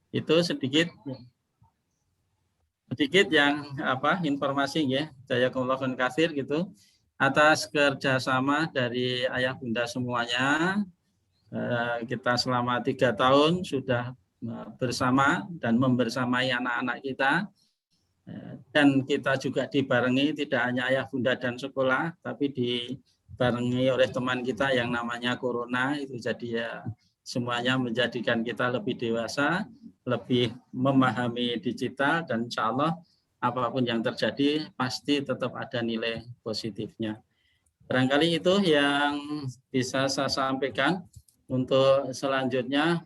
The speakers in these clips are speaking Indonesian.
Itu sedikit yang informasi ya, jazakumullah khairan katsir gitu atas kerjasama dari ayah bunda semuanya. Kita selama 3 tahun sudah bersama dan membersamai anak-anak kita, dan kita juga dibarengi tidak hanya ayah bunda dan sekolah, tapi dibarengi oleh teman kita yang namanya corona itu. Jadi ya semuanya menjadikan kita lebih dewasa, lebih memahami digital, dan insya Allah apapun yang terjadi pasti tetap ada nilai positifnya. Barangkali itu yang bisa saya sampaikan. Untuk selanjutnya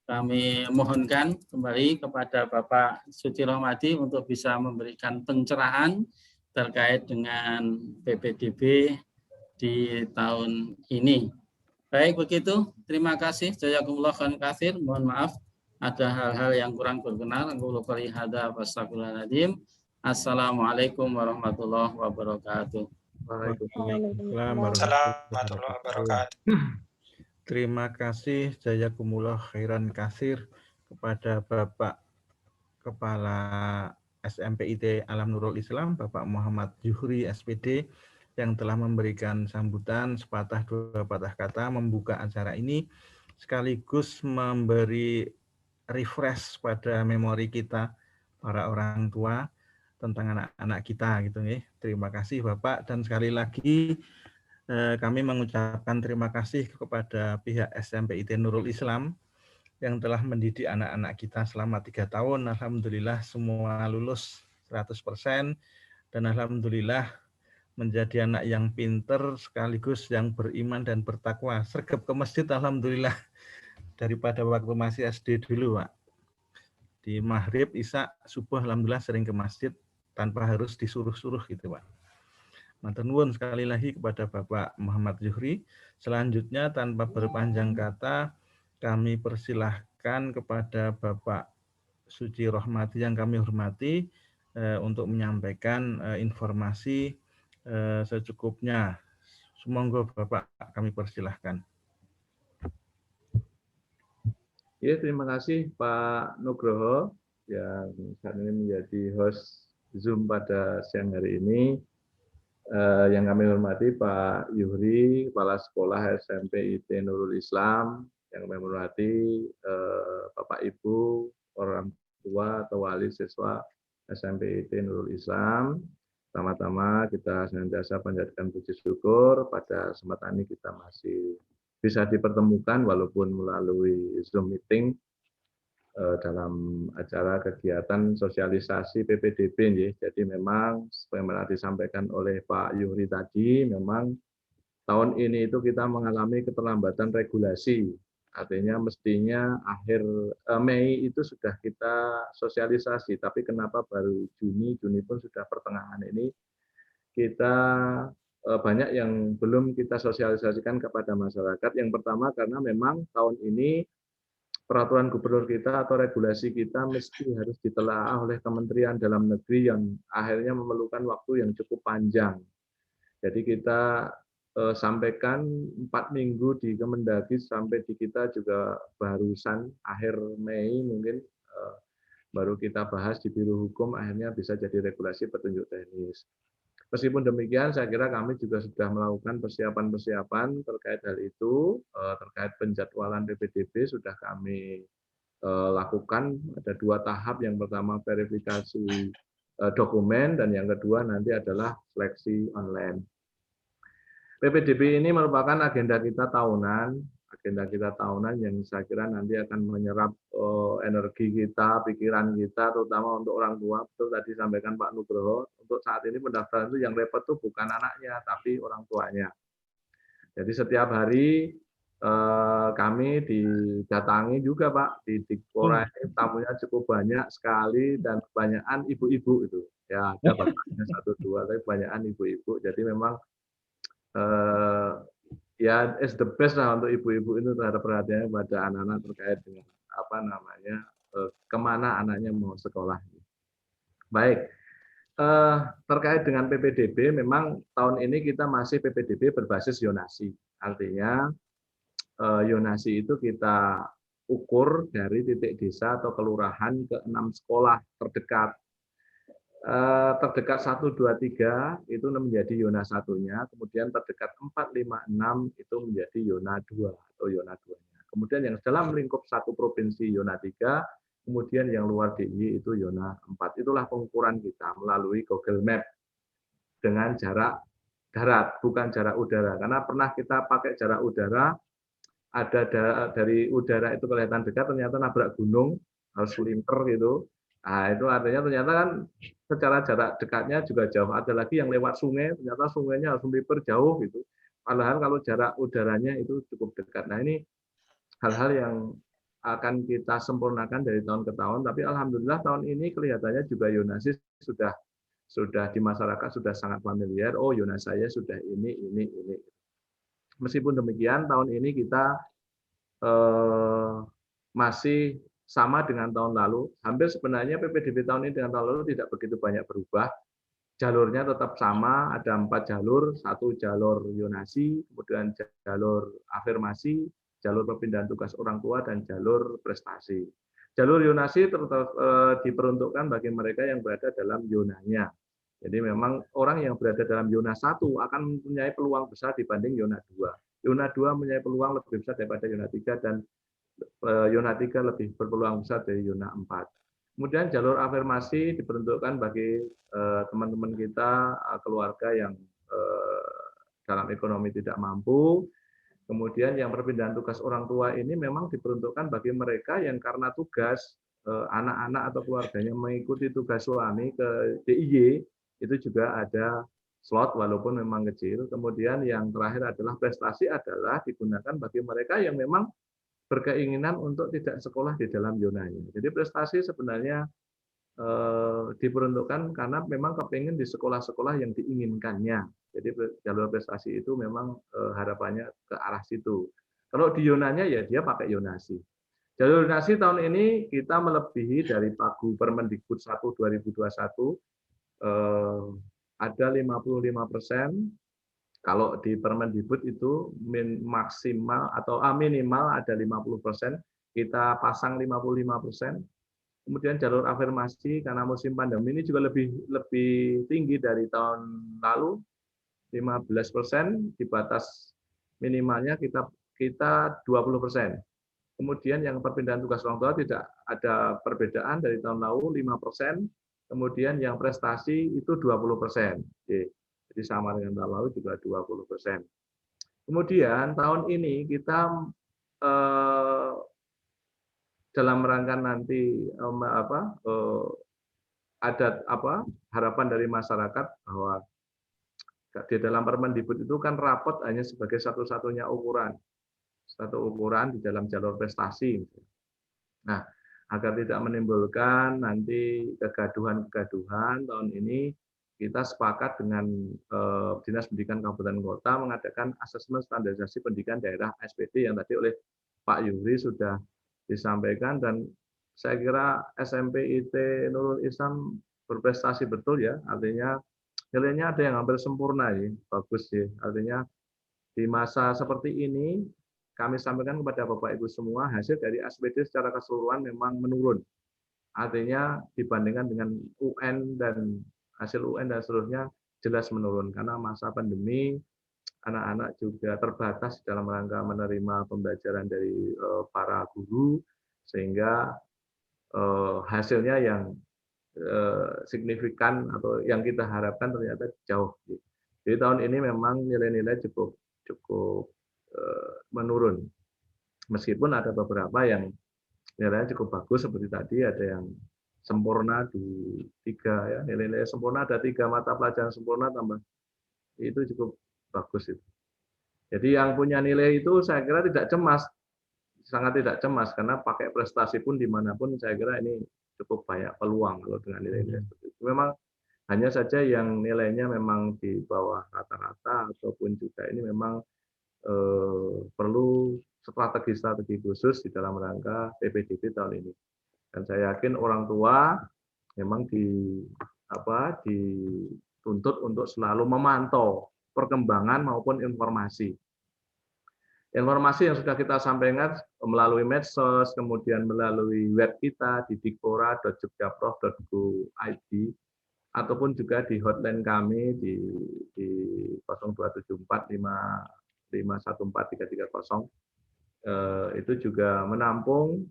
kami mohonkan kembali kepada Bapak Suci Rohmadi untuk bisa memberikan pencerahan terkait dengan PPDB di tahun ini. Baik begitu, terima kasih. Jazakumullah khairan katsir. Mohon maaf ada hal-hal yang kurang berkenan. Aku lupa hadza wastaghfirullahaladzim. Assalamualaikum warahmatullahi wabarakatuh. Waalaikumsalam warahmatullahi wabarakatuh. Terima kasih jazakumullah khairan katsir kepada Bapak Kepala SMPIT Alam Nurul Islam, Bapak Muhammad Zuhri SPD, yang telah memberikan sambutan sepatah dua patah kata membuka acara ini, sekaligus memberi refresh pada memori kita para orang tua tentang anak-anak kita gitu nih. Terima kasih Bapak, dan sekali lagi kami mengucapkan terima kasih kepada pihak SMPIT Nurul Islam yang telah mendidik anak-anak kita selama 3 tahun. Alhamdulillah semua lulus 100%, dan alhamdulillah menjadi anak yang pinter sekaligus yang beriman dan bertakwa. Sergap ke masjid alhamdulillah daripada waktu masih SD dulu, Pak. Di maghrib, isya, subuh alhamdulillah sering ke masjid tanpa harus disuruh-suruh gitu, Pak. Matur nuwun sekali lagi kepada Bapak Muhammad Zuhri. Selanjutnya tanpa berpanjang kata kami persilahkan kepada Bapak Suci Rohmadi yang kami hormati untuk menyampaikan informasi secukupnya. Semoga Bapak kami persilahkan. Ya, terima kasih Pak Nugroho yang saat ini menjadi host Zoom pada siang hari ini. Yang kami hormati Pak Yuhri, Kepala Sekolah SMP IT Nurul Islam, yang kami hormati Bapak Ibu, orang tua atau wali siswa SMP IT Nurul Islam. Pertama-tama kita senantiasa panjatkan puji syukur pada kesempatan ini kita masih bisa dipertemukan walaupun melalui Zoom meeting dalam acara kegiatan sosialisasi PPDB. Jadi memang sebagaimana disampaikan oleh Pak Yuhri tadi, memang tahun ini itu kita mengalami keterlambatan regulasi. Artinya mestinya akhir Mei itu sudah kita sosialisasi, tapi kenapa baru Juni pun sudah pertengahan ini kita banyak yang belum kita sosialisasikan kepada masyarakat. Yang pertama karena memang tahun ini peraturan gubernur kita atau regulasi kita mesti harus ditelaah oleh Kementerian Dalam Negeri yang akhirnya memerlukan waktu yang cukup panjang. Jadi kita sampaikan 4 minggu di Kemendagri sampai di kita juga barusan akhir Mei mungkin baru kita bahas di Biro Hukum, akhirnya bisa jadi regulasi petunjuk teknis. Meskipun demikian, saya kira kami juga sudah melakukan persiapan-persiapan terkait hal itu, terkait penjadwalan PPDB sudah kami lakukan. Ada 2 tahap, yang pertama verifikasi dokumen, dan yang kedua nanti adalah seleksi online. PPDB ini merupakan agenda kita tahunan, yang saya kira nanti akan menyerap energi kita, pikiran kita, terutama untuk orang tua. Betul tadi sampaikan Pak Nugroho, untuk saat ini pendaftaran itu yang repot itu bukan anaknya, tapi orang tuanya. Jadi setiap hari kami didatangi juga Pak, di Dikpora ini tamunya cukup banyak sekali, dan kebanyakan ibu-ibu itu. Ya ada bapaknya 1-2, tapi kebanyakan ibu-ibu. Jadi memang ya is the best lah untuk ibu-ibu itu terhadap perhatiannya pada anak-anak terkait dengan kemana anaknya mau sekolah. Baik, terkait dengan PPDB, memang tahun ini kita masih PPDB berbasis zonasi. Artinya zonasi itu kita ukur dari titik desa atau kelurahan ke 6 sekolah terdekat. Terdekat 1, 2, 3 itu menjadi zona 1-nya, kemudian terdekat 4, 5, 6 itu menjadi zona 2 atau zona 2-nya. Kemudian yang dalam lingkup satu provinsi zona 3, kemudian yang luar DIY itu zona 4. Itulah pengukuran kita melalui Google Map dengan jarak darat, bukan jarak udara. Karena pernah kita pakai jarak udara, ada dari udara itu kelihatan dekat, ternyata nabrak gunung, harus linter gitu. Nah, itu artinya ternyata kan secara jarak dekatnya juga jauh. Ada lagi yang lewat sungai, ternyata sungainya harus melipir jauh gitu. Padahal kalau jarak udaranya itu cukup dekat. Nah, ini hal-hal yang akan kita sempurnakan dari tahun ke tahun. Tapi alhamdulillah tahun ini kelihatannya juga Yonasi sudah di masyarakat sudah sangat familiar. Oh, zona saya sudah ini. Meskipun demikian, tahun ini kita masih sama dengan tahun lalu. Hampir sebenarnya PPDB tahun ini dengan tahun lalu tidak begitu banyak berubah. Jalurnya tetap sama, ada 4 jalur, 1 jalur Yonasi, kemudian jalur afirmasi, jalur perpindahan tugas orang tua, dan jalur prestasi. Jalur Yonasi diperuntukkan bagi mereka yang berada dalam zonanya. Jadi memang orang yang berada dalam zona 1 akan mempunyai peluang besar dibanding zona 2. Zona 2 mempunyai peluang lebih besar daripada zona 3, dan zona 3 lebih berpeluang besar dari zona 4. Kemudian jalur afirmasi diperuntukkan bagi teman-teman kita, keluarga yang dalam ekonomi tidak mampu. Kemudian yang perpindahan tugas orang tua ini memang diperuntukkan bagi mereka yang karena tugas anak-anak atau keluarganya mengikuti tugas suami ke DIY, itu juga ada slot walaupun memang kecil. Kemudian yang terakhir adalah prestasi, adalah digunakan bagi mereka yang memang berkeinginan untuk tidak sekolah di dalam zonanya. Jadi prestasi sebenarnya diperuntukkan karena memang kepingin di sekolah-sekolah yang diinginkannya. Jadi jalur prestasi itu memang harapannya ke arah situ. Kalau di zonanya ya dia pakai Yonasi. Jalur Yonasi tahun ini kita melebihi dari Pagu Permendikbud 1 2021, ada 55%. Kalau di Permendikbud itu maksimal atau minimal ada 50%, kita pasang 55%. Kemudian jalur afirmasi karena musim pandemi ini juga lebih tinggi dari tahun lalu, 15%, di batas minimalnya kita 20%. Kemudian yang perpindahan tugas orang tua tidak ada perbedaan dari tahun lalu, 5%. Kemudian yang prestasi itu 20%. Jadi sama dengan tahun lalu juga 20%. Kemudian tahun ini kita dalam rangka nanti ada harapan dari masyarakat bahwa di dalam Permendikbud itu kan rapot hanya sebagai satu-satunya ukuran, satu ukuran di dalam jalur prestasi. Nah, agar tidak menimbulkan nanti kegaduhan-kegaduhan, tahun ini kita sepakat dengan Dinas Pendidikan Kabupaten Kota mengadakan asesmen standarisasi pendidikan daerah SPD yang tadi oleh Pak Yuhri sudah disampaikan, dan saya kira SMP IT Nurul Islam berprestasi betul ya, artinya nilainya ada yang hampir sempurna ya, bagus ya. Artinya di masa seperti ini kami sampaikan kepada Bapak Ibu semua, hasil dari SPD secara keseluruhan memang menurun. Artinya dibandingkan dengan UN dan hasil UN dan seterusnya jelas menurun karena masa pandemi, anak-anak juga terbatas dalam rangka menerima pembelajaran dari para guru, sehingga hasilnya yang signifikan atau yang kita harapkan ternyata jauh. Jadi tahun ini memang nilai-nilai cukup menurun. Meskipun ada beberapa yang nilainya cukup bagus seperti tadi, ada yang sempurna di 3 ya, nilai-nilai sempurna ada 3 mata pelajaran sempurna tambah itu cukup bagus itu. Jadi yang punya nilai itu saya kira tidak cemas, sangat tidak cemas karena pakai prestasi pun dimanapun saya kira ini cukup banyak peluang kalau dengan nilai-nilai seperti itu. Memang hanya saja yang nilainya memang di bawah rata-rata ataupun juga ini memang perlu strategi-strategi khusus di dalam rangka PPDB tahun ini. Dan saya yakin orang tua memang dituntut untuk selalu memantau perkembangan maupun informasi. Informasi yang sudah kita sampaikan melalui medsos, kemudian melalui web kita di dikpora.jogjaprof.go.id, ataupun juga di hotline kami di 02745514330, itu juga menampung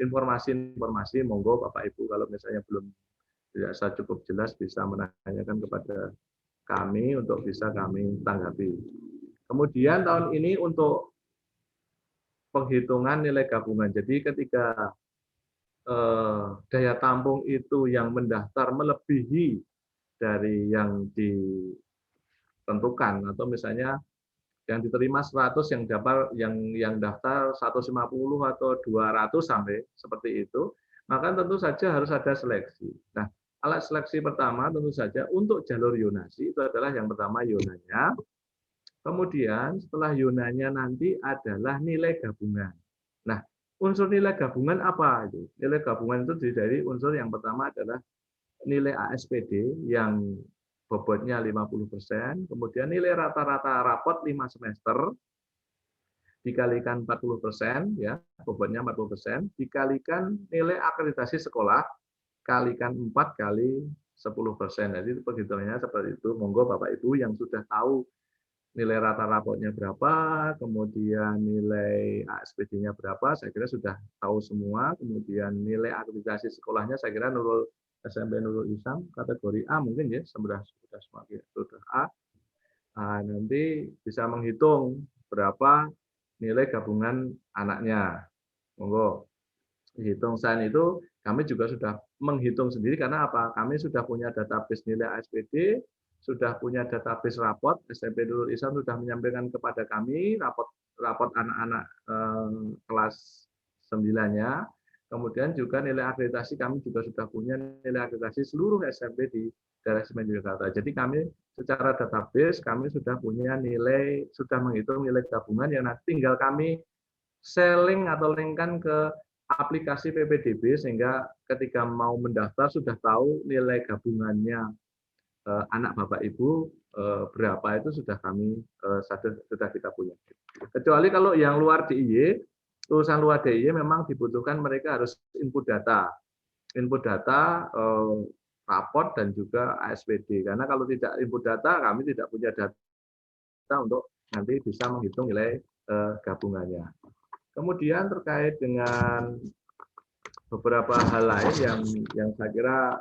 informasi-informasi. Monggo Bapak Ibu kalau misalnya belum dirasa cukup jelas bisa menanyakan kepada kami untuk bisa kami tanggapi. Kemudian tahun ini untuk penghitungan nilai gabungan. Jadi ketika daya tampung itu yang mendaftar melebihi dari yang ditentukan, atau misalnya yang diterima 100, yang daftar 150 atau 200 sampai seperti itu, maka tentu saja harus ada seleksi. Nah, alat seleksi pertama tentu saja untuk jalur yonasi itu adalah yang pertama yonanya. Kemudian setelah yonanya nanti adalah nilai gabungan. Nah, unsur nilai gabungan apa itu? Nilai gabungan itu dari unsur yang pertama adalah nilai ASPD yang bobotnya 50%, kemudian nilai rata-rata rapot 5 semester dikalikan 40%, ya, bobotnya 40%, dikalikan nilai akreditasi sekolah kalikan 4 kali 10%. Jadi perhitungannya seperti itu. Monggo Bapak Ibu yang sudah tahu nilai rata rapotnya berapa, kemudian nilai ASPD-nya berapa, saya kira sudah tahu semua. Kemudian nilai akreditasi sekolahnya saya kira Nurul SMP Nurul Islam kategori A mungkin ya, sudah A. Nah, nanti bisa menghitung berapa nilai gabungan anaknya. Monggo hitung. Selain itu kami juga sudah menghitung sendiri karena apa? Kami sudah punya database nilai ASPD, sudah punya database rapot. SMP Nurul Islam sudah menyampaikan kepada kami rapot anak-anak kelas 9-nya. Kemudian juga nilai akreditasi kami juga sudah punya nilai akreditasi seluruh SMP di daerah istimewa Yogyakarta. Jadi kami secara database kami sudah punya nilai, sudah menghitung nilai gabungan yang nanti tinggal kami selling atau linkkan ke aplikasi PPDB sehingga ketika mau mendaftar sudah tahu nilai gabungannya anak Bapak Ibu berapa, itu sudah kami sudah kita punya. Kecuali kalau yang luar DIY, lulusan luar DIY memang dibutuhkan mereka harus input data raport dan juga ASPD. Karena kalau tidak input data, kami tidak punya data untuk nanti bisa menghitung nilai gabungannya. Kemudian terkait dengan beberapa hal lain yang saya kira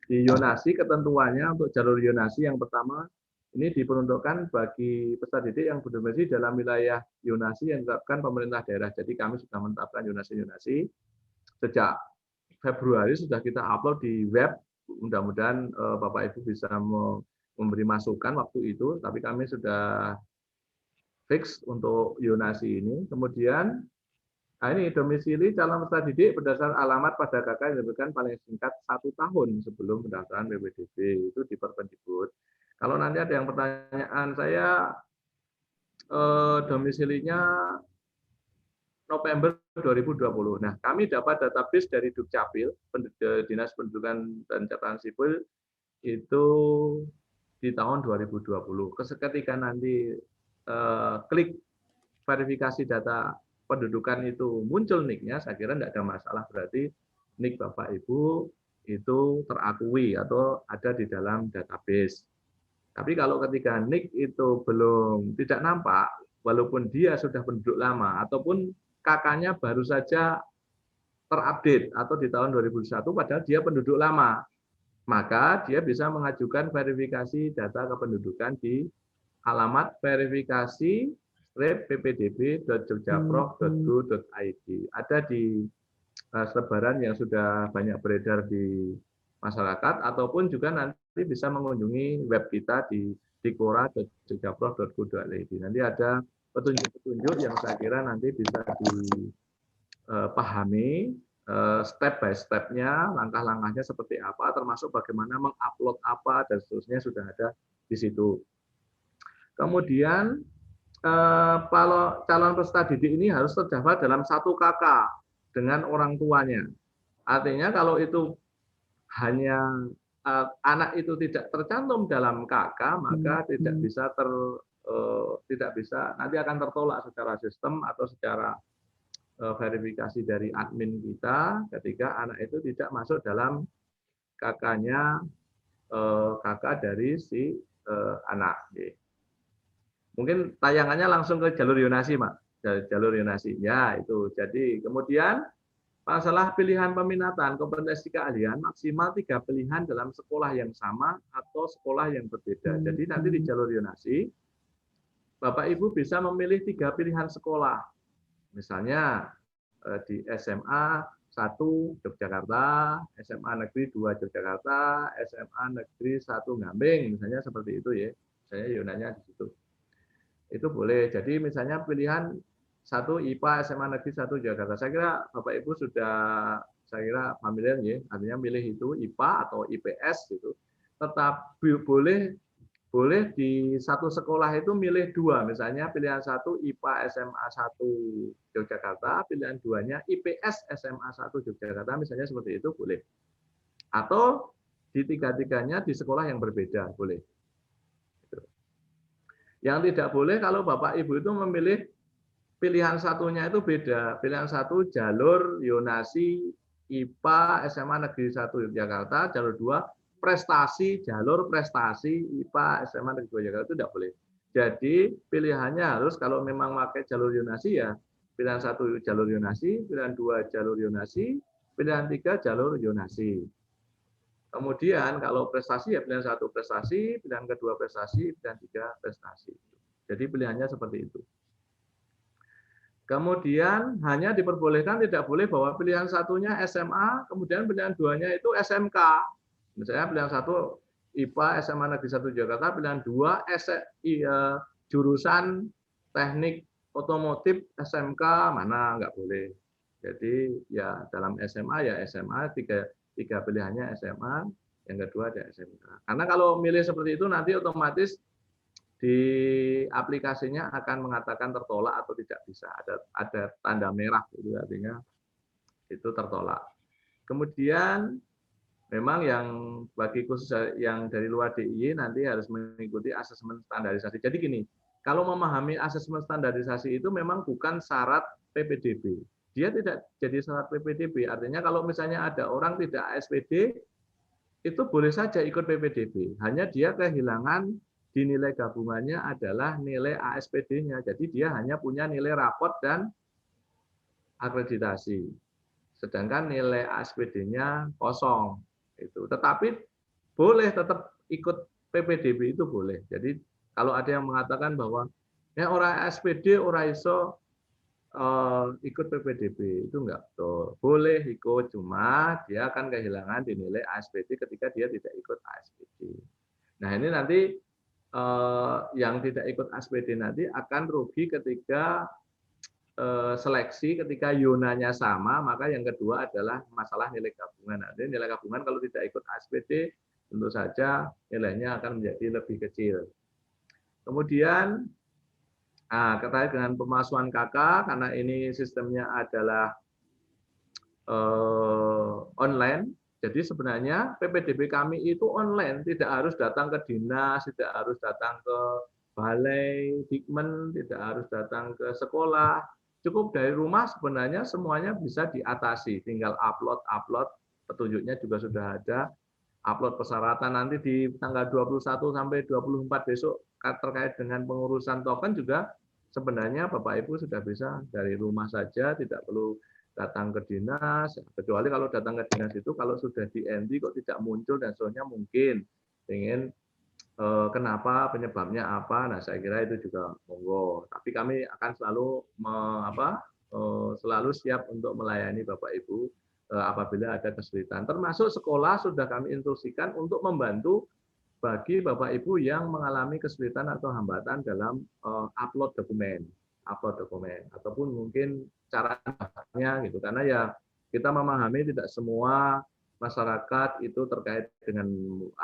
di yonasi, ketentuannya untuk jalur yonasi yang pertama ini diperuntukkan bagi peserta didik yang berdomisili dalam wilayah yonasi yang ditetapkan pemerintah daerah. Jadi kami sudah menetapkan yonasi sejak Februari, sudah kita upload di web. Mudah-mudahan Bapak Ibu bisa memberi masukan waktu itu, tapi kami sudah fix untuk yonasi ini. Kemudian ini domisili calon peserta didik berdasar alamat pada KK yang diberikan paling singkat 1 tahun sebelum pendaftaran PPDB, itu di Permendikbud. Kalau nanti ada yang pertanyaan, saya domisilinya November 2020. Nah, kami dapat database dari Dukcapil, Dinas Pendudukan dan Catatan Sipil, itu di tahun 2020. Ketika nanti klik verifikasi data pendudukan itu muncul NIK-nya, saya kira tidak ada masalah, berarti NIK Bapak Ibu itu terakui atau ada di dalam database. Tapi kalau ketika NIK itu belum tidak nampak, walaupun dia sudah penduduk lama, ataupun KK-nya baru saja terupdate atau di tahun 2001, padahal dia penduduk lama, maka dia bisa mengajukan verifikasi data kependudukan di alamat verifikasi ppdb.jogjaprof.go.id. Ada di selebaran yang sudah banyak beredar di masyarakat, ataupun juga nanti bisa mengunjungi web kita di dikpora.jogjaprof.go.id. Nanti ada petunjuk-petunjuk yang saya kira nanti bisa dipahami step by step-nya, langkah-langkahnya seperti apa, termasuk bagaimana mengupload apa, dan seterusnya sudah ada di situ. Kemudian kalau calon peserta didik ini harus terdaftar dalam 1 KK dengan orang tuanya. Artinya kalau itu hanya anak itu tidak tercantum dalam KK, maka tidak bisa nanti akan tertolak secara sistem atau secara verifikasi dari admin kita ketika anak itu tidak masuk dalam KK-nya KK dari si anak. Mungkin tayangannya langsung ke jalur yonasi, Mak. Jalur yonasi. Ya, itu. Jadi kemudian masalah pilihan peminatan, kompetensi keahlian maksimal 3 pilihan dalam sekolah yang sama atau sekolah yang berbeda. Jadi nanti di jalur yonasi, Bapak Ibu bisa memilih 3 pilihan sekolah. Misalnya di SMA 1 Yogyakarta, SMA Negeri 2 Yogyakarta, SMA Negeri 1 Ngambing, misalnya seperti itu ya. Saya yonanya di situ. Itu boleh. Jadi misalnya pilihan 1 IPA SMA Negeri 1 Jakarta. Saya kira Bapak Ibu sudah familiar ya, artinya milih itu IPA atau IPS gitu. Tetap boleh di satu sekolah itu milih 2, misalnya pilihan 1 IPA SMA 1 Yogyakarta, pilihan 2-nya IPS SMA 1 Yogyakarta, misalnya seperti itu boleh. Atau di 3-tiganya di sekolah yang berbeda, boleh. Yang tidak boleh kalau Bapak Ibu itu memilih pilihan satunya itu beda. Pilihan 1 jalur yonasi IPA SMA Negeri 1 Yogyakarta, jalur 2 prestasi, jalur prestasi IPA SMA Negeri 2 Yogyakarta, itu tidak boleh. Jadi pilihannya harus kalau memang pakai jalur yonasi ya pilihan 1 jalur yonasi, pilihan 2 jalur yonasi, pilihan 3 jalur yonasi. Kemudian kalau prestasi ya pilihan 1 prestasi, pilihan kedua prestasi, pilihan 3 prestasi. Jadi pilihannya seperti itu. Kemudian hanya diperbolehkan tidak boleh bahwa pilihan satunya SMA, kemudian pilihan 2-nya itu SMK. Misalnya pilihan 1 IPA SMA Negeri 1 Jakarta, pilihan 2 jurusan teknik otomotif SMK, mana nggak boleh. Jadi ya dalam SMA ya SMA, tiga pilihannya SMA, yang kedua ada SMK. Karena kalau milih seperti itu nanti otomatis di aplikasinya akan mengatakan tertolak atau tidak bisa. Ada tanda merah, itu artinya itu tertolak. Kemudian memang yang bagi khusus yang dari luar DIY nanti harus mengikuti asesmen standarisasi. Jadi gini, kalau memahami asesmen standarisasi itu memang bukan syarat PPDB. Dia tidak jadi syarat PPDB. Artinya kalau misalnya ada orang tidak ASPD, itu boleh saja ikut PPDB. Hanya dia kehilangan di nilai gabungannya adalah nilai ASPD-nya. Jadi dia hanya punya nilai rapot dan akreditasi. Sedangkan nilai ASPD-nya kosong. Tetapi boleh tetap ikut PPDB, itu boleh. Jadi kalau ada yang mengatakan bahwa ya orang ASPD, orang iso ikut PPDB, itu enggak betul. Boleh ikut, cuma dia akan kehilangan di nilai ASPD ketika dia tidak ikut ASPD. Nah ini nanti yang tidak ikut ASPD nanti akan rugi ketika seleksi, ketika yonanya sama, maka yang kedua adalah masalah nilai gabungan. Nanti nilai gabungan kalau tidak ikut ASPD, tentu saja nilainya akan menjadi lebih kecil. Kemudian terkait dengan pemalsuan KK, karena ini sistemnya adalah online, jadi sebenarnya PPDB kami itu online, tidak harus datang ke dinas, tidak harus datang ke balai dikmen, tidak harus datang ke sekolah, cukup dari rumah sebenarnya semuanya bisa diatasi, tinggal upload, petunjuknya juga sudah ada, upload persyaratan nanti di tanggal 21 sampai 24 besok terkait dengan pengurusan token juga sebenarnya Bapak Ibu sudah bisa dari rumah saja, tidak perlu datang ke dinas, kecuali kalau datang ke dinas itu kalau sudah di NT kok tidak muncul dan soalnya mungkin ingin kenapa, penyebabnya apa, nah saya kira itu juga monggo. Tapi kami akan selalu selalu siap untuk melayani Bapak Ibu apabila ada kesulitan. Termasuk sekolah sudah kami instruksikan untuk membantu bagi Bapak Ibu yang mengalami kesulitan atau hambatan dalam upload dokumen ataupun mungkin caranya gitu, karena ya kita memahami tidak semua masyarakat itu terkait dengan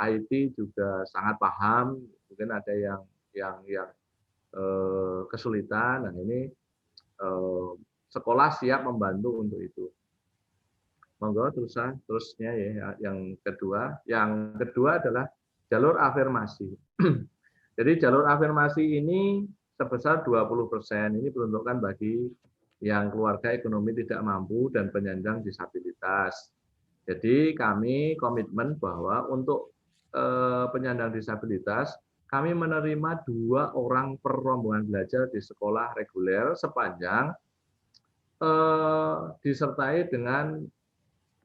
IT juga sangat paham, mungkin ada yang kesulitan, dan ini sekolah siap membantu untuk itu. Monggo terusnya ya. Yang kedua adalah jalur afirmasi. Jadi jalur afirmasi ini sebesar 20%. Ini peruntukan bagi yang keluarga ekonomi tidak mampu dan penyandang disabilitas. Jadi kami komitmen bahwa untuk penyandang disabilitas, kami menerima 2 orang per rombongan belajar di sekolah reguler sepanjang disertai dengan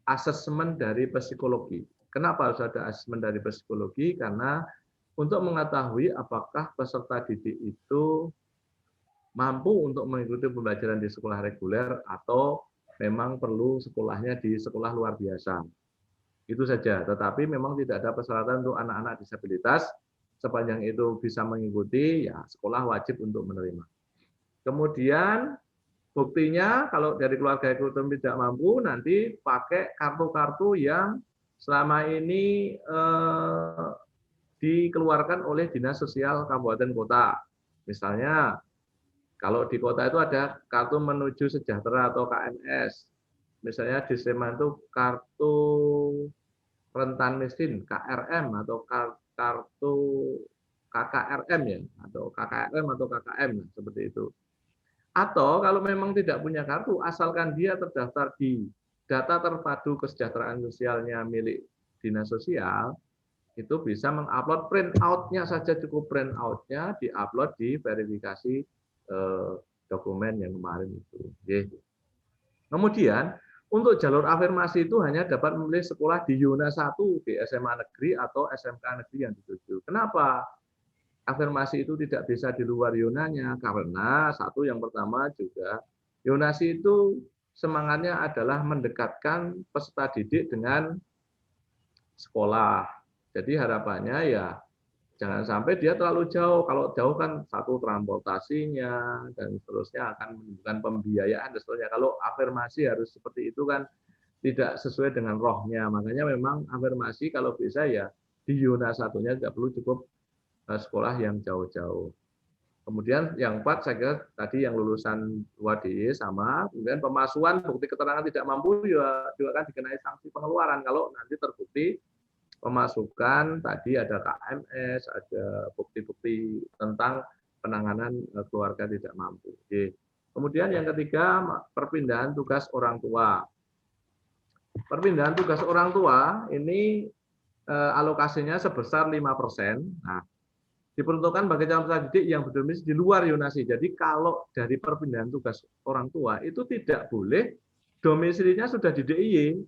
asesmen dari psikologi. Kenapa harus ada asesmen dari psikologi? Karena untuk mengetahui apakah peserta didik itu mampu untuk mengikuti pembelajaran di sekolah reguler atau memang perlu sekolahnya di sekolah luar biasa. Itu saja, tetapi memang tidak ada persyaratan untuk anak-anak disabilitas. Sepanjang itu bisa mengikuti, ya sekolah wajib untuk menerima. Kemudian buktinya kalau dari keluarga ekonomi tidak mampu, nanti pakai kartu-kartu yang selama ini dikeluarkan oleh Dinas Sosial Kabupaten Kota. Misalnya, kalau di kota itu ada kartu menuju sejahtera atau KMS. Misalnya di Sleman itu kartu rentan miskin, KRM atau kartu KKRM ya, atau KKRM atau KKM seperti itu. Atau kalau memang tidak punya kartu, asalkan dia terdaftar di data terpadu kesejahteraan sosialnya milik Dinas Sosial, itu bisa mengupload print out-nya saja, cukup print out-nya diupload di verifikasi dokumen yang kemarin itu. Kemudian untuk jalur afirmasi itu hanya dapat memilih sekolah di Yona 1 di SMA negeri atau SMK negeri yang dituju. Kenapa afirmasi itu tidak bisa di luar Yonanya? Karena satu, yang pertama juga Yonasi itu semangatnya adalah mendekatkan peserta didik dengan sekolah. Jadi harapannya ya jangan sampai dia terlalu jauh. Kalau jauh kan satu transportasinya dan seterusnya akan menimbulkan pembiayaan dan seterusnya. Kalau afirmasi harus seperti itu kan tidak sesuai dengan rohnya. Makanya memang afirmasi kalau bisa ya di Yona satunya tidak perlu cukup sekolah yang jauh-jauh. Kemudian yang 4 saya kira tadi yang lulusan WADI sama, kemudian pemalsuan bukti keterangan tidak mampu juga akan dikenai sanksi pengeluaran kalau nanti terbukti pemasukan, tadi ada KMS, ada bukti-bukti tentang penanganan keluarga tidak mampu. Kemudian yang ketiga, perpindahan tugas orang tua. Perpindahan tugas orang tua ini alokasinya sebesar 5%. Nah, diperuntukkan bagi calon peserta didik yang berdomisili di luar Yonasi. Jadi kalau dari perpindahan tugas orang tua itu tidak boleh domisilinya sudah di DIY.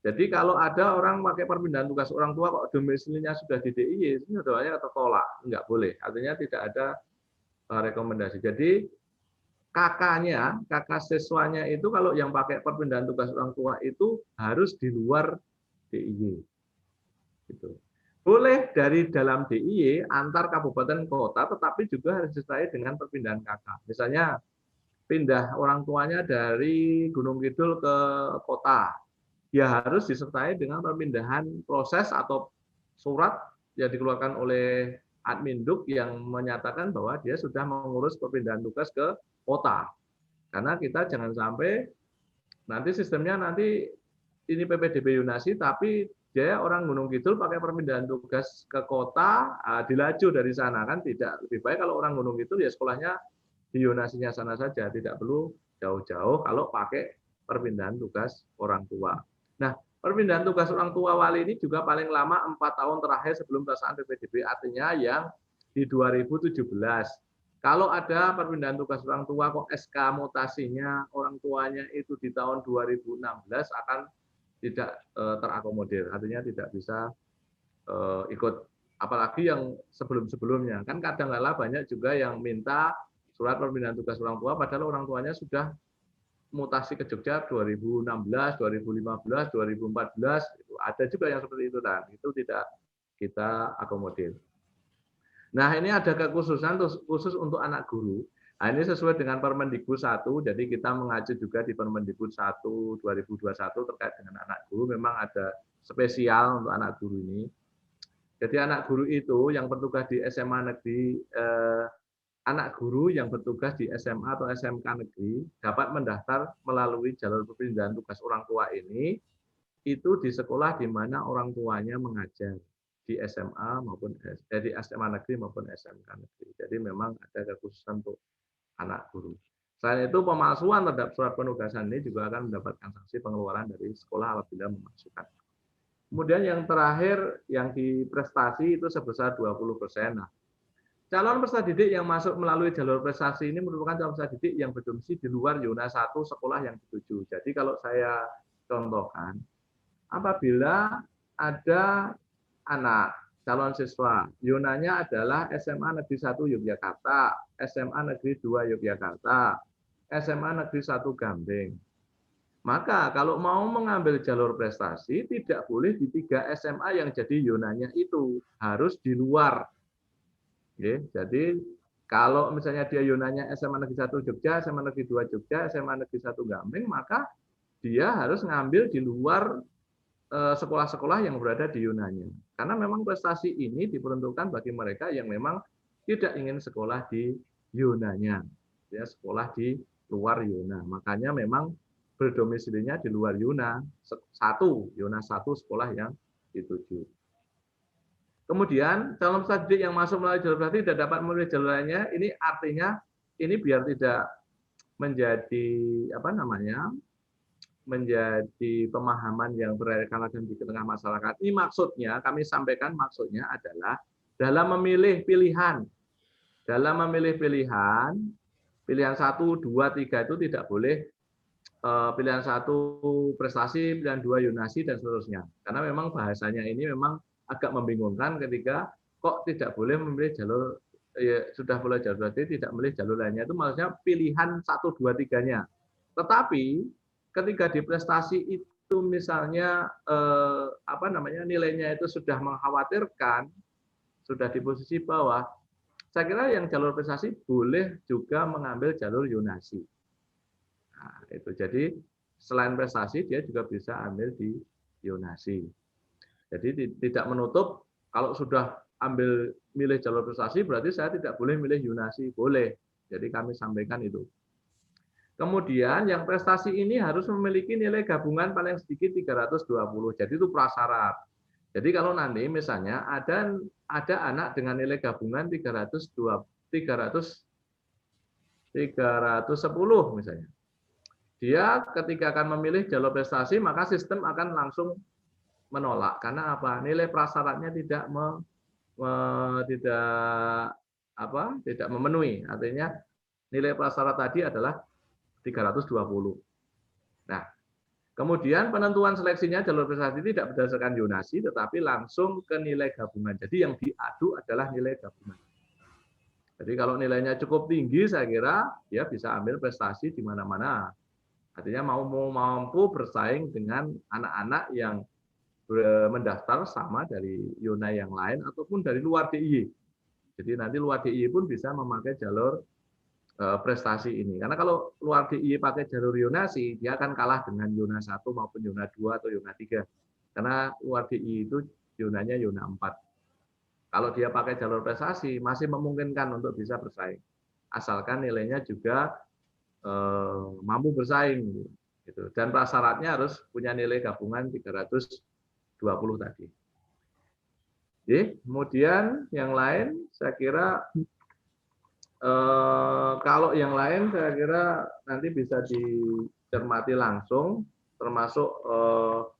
Jadi kalau ada orang pakai perpindahan tugas orang tua kok domisilinya sudah di DIY, itu doanya tertolak, nggak boleh. Artinya tidak ada rekomendasi. Jadi kakak siswanya itu kalau yang pakai perpindahan tugas orang tua itu harus di luar DIY. Gitu. Boleh dari dalam DIY antar kabupaten kota, tetapi juga harus disertai dengan perpindahan kakak. Misalnya pindah orang tuanya dari Gunung Kidul ke kota, ya harus disertai dengan perpindahan proses atau surat yang dikeluarkan oleh Adminduk yang menyatakan bahwa dia sudah mengurus perpindahan tugas ke kota. Karena kita jangan sampai nanti sistemnya nanti ini PPDB Yonasi, tapi dia orang Gunung Kidul pakai perpindahan tugas ke kota, dilaju dari sana kan tidak. Lebih baik kalau orang Gunung Kidul ya sekolahnya di Yonasinya sana saja, tidak perlu jauh-jauh kalau pakai perpindahan tugas orang tua. Nah, perpindahan tugas orang tua wali ini juga paling lama 4 tahun terakhir sebelum pelaksanaan PPDB, artinya yang di 2017. Kalau ada perpindahan tugas orang tua kok SK mutasinya orang tuanya itu di tahun 2016 akan tidak terakomodir, artinya tidak bisa ikut. Apalagi yang sebelum-sebelumnya. Kan kadang-kala banyak juga yang minta surat perpindahan tugas orang tua, padahal orang tuanya sudah mutasi ke Jogja 2016, 2015, 2014, itu ada juga yang seperti itu dan itu tidak kita akomodir. Nah, ini ada kekhususan khusus untuk anak guru. Nah, ini sesuai dengan Permendikbud 1, jadi kita mengacu juga di Permendikbud 1 2021 terkait dengan anak guru, memang ada spesial untuk anak guru ini. Jadi anak guru itu yang bertugas di SMA negeri anak guru yang bertugas di SMA atau SMK negeri dapat mendaftar melalui jalur perpindahan tugas orang tua ini itu di sekolah di mana orang tuanya mengajar di SMA maupun di SMA negeri maupun SMK negeri. Jadi memang ada kekhususan untuk anak guru. Selain itu pemalsuan terhadap surat penugasan ini juga akan mendapatkan sanksi pengeluaran dari sekolah apabila memalsukan. Kemudian yang terakhir yang di prestasi itu sebesar 20%. Nah, calon peserta didik yang masuk melalui jalur prestasi ini merupakan calon peserta didik yang berdomisili di luar zona 1 sekolah yang dituju. Jadi kalau saya contohkan, apabila ada anak calon siswa, zonanya adalah SMA Negeri 1 Yogyakarta, SMA Negeri 2 Yogyakarta, SMA Negeri 1 Gambeng. Maka kalau mau mengambil jalur prestasi, tidak boleh di 3 SMA yang jadi zonanya itu, harus di luar. Oke, jadi kalau misalnya dia zonanya SMA Negeri 1 Jogja, SMA Negeri 2 Jogja, SMA Negeri 1 Gambeng, maka dia harus ngambil di luar sekolah-sekolah yang berada di zonanya. Karena memang prestasi ini diperuntukkan bagi mereka yang memang tidak ingin sekolah di zonanya, ya sekolah di luar zona. Makanya memang berdomisilinya di luar zona 1 sekolah yang dituju. Kemudian calon peserta didik yang masuk melalui jalur prestasi tidak dapat memilih jalur lainnya. Ini artinya ini biar tidak menjadi menjadi pemahaman yang berkalakan di tengah masyarakat. Ini maksudnya, kami sampaikan maksudnya adalah dalam memilih pilihan. Dalam memilih pilihan 1, 2, 3 itu tidak boleh pilihan 1 prestasi, pilihan 2 yonasi, dan seterusnya. Karena memang bahasanya ini memang agak membingungkan ketika kok tidak boleh memilih jalur, sudah boleh jalur berarti tidak memilih jalur lainnya. Itu maksudnya pilihan 1, 2, 3-nya. Tetapi ketika di prestasi itu misalnya nilainya itu sudah mengkhawatirkan, sudah di posisi bawah, saya kira yang jalur prestasi boleh juga mengambil jalur yonasi. Nah, itu jadi selain prestasi dia juga bisa ambil di yonasi. Jadi tidak menutup kalau sudah ambil milih jalur prestasi berarti saya tidak boleh milih yonasi, boleh. Jadi kami sampaikan itu. Kemudian yang prestasi ini harus memiliki nilai gabungan paling sedikit 320. Jadi itu prasyarat. Jadi kalau nanti misalnya ada anak dengan nilai gabungan 310 misalnya. Dia ketika akan memilih jalur prestasi maka sistem akan langsung menolak karena apa? Nilai prasyaratnya tidak memenuhi. Artinya nilai prasyarat tadi adalah 320. Nah, kemudian penentuan seleksinya jalur prestasi tidak berdasarkan yonasi, tetapi langsung ke nilai gabungan. Jadi yang diadu adalah nilai gabungan. Jadi kalau nilainya cukup tinggi, saya kira dia bisa ambil prestasi di mana-mana. Artinya mau mampu bersaing dengan anak-anak yang mendaftar sama dari yona yang lain ataupun dari luar DIY. Jadi nanti luar DIY pun bisa memakai jalur prestasi ini. Karena kalau luar DIY pakai jalur yonasi, dia akan kalah dengan yona 1 maupun yona 2 atau yona 3. Karena luar DIY itu yonanya yona 4. Kalau dia pakai jalur prestasi, masih memungkinkan untuk bisa bersaing. Asalkan nilainya juga mampu bersaing. Gitu. Dan prasyaratnya harus punya nilai gabungan 320 tadi. Jadi, kemudian yang lain, saya kira kalau yang lain saya kira nanti bisa dicermati langsung, termasuk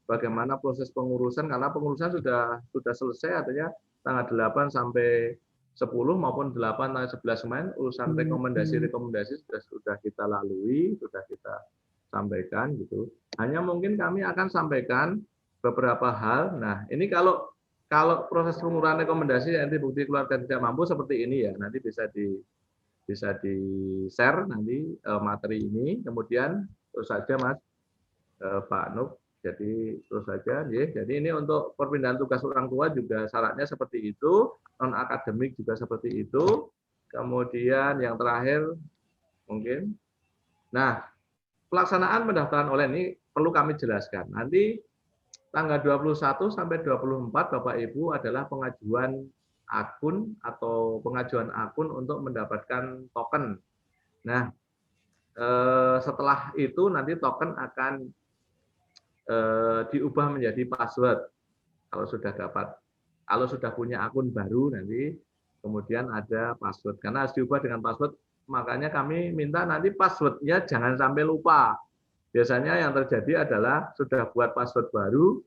bagaimana proses pengurusan, karena pengurusan sudah selesai, artinya tanggal 8 sampai 10 maupun 8 tanggal 11 kemarin urusan rekomendasi sudah kita lalui, sudah kita sampaikan gitu. Hanya mungkin kami akan sampaikan beberapa hal. Nah, ini kalau proses pengurusan rekomendasi nanti bukti keluarga tidak mampu seperti ini ya, nanti bisa di-share nanti materi ini. Kemudian terus saja Mas Pak Nuk, jadi terus saja ya. Jadi ini untuk perpindahan tugas orang tua juga syaratnya seperti itu, non akademik juga seperti itu. Kemudian yang terakhir mungkin, nah pelaksanaan pendaftaran online ini perlu kami jelaskan. Nanti tanggal 21 sampai 24 Bapak Ibu adalah pengajuan akun atau pengajuan akun untuk mendapatkan token. Nah, setelah itu nanti token akan diubah menjadi password kalau sudah dapat. Kalau sudah punya akun baru nanti kemudian ada password. Karena harus diubah dengan password, makanya kami minta nanti passwordnya jangan sampai lupa. Biasanya yang terjadi adalah sudah buat password baru,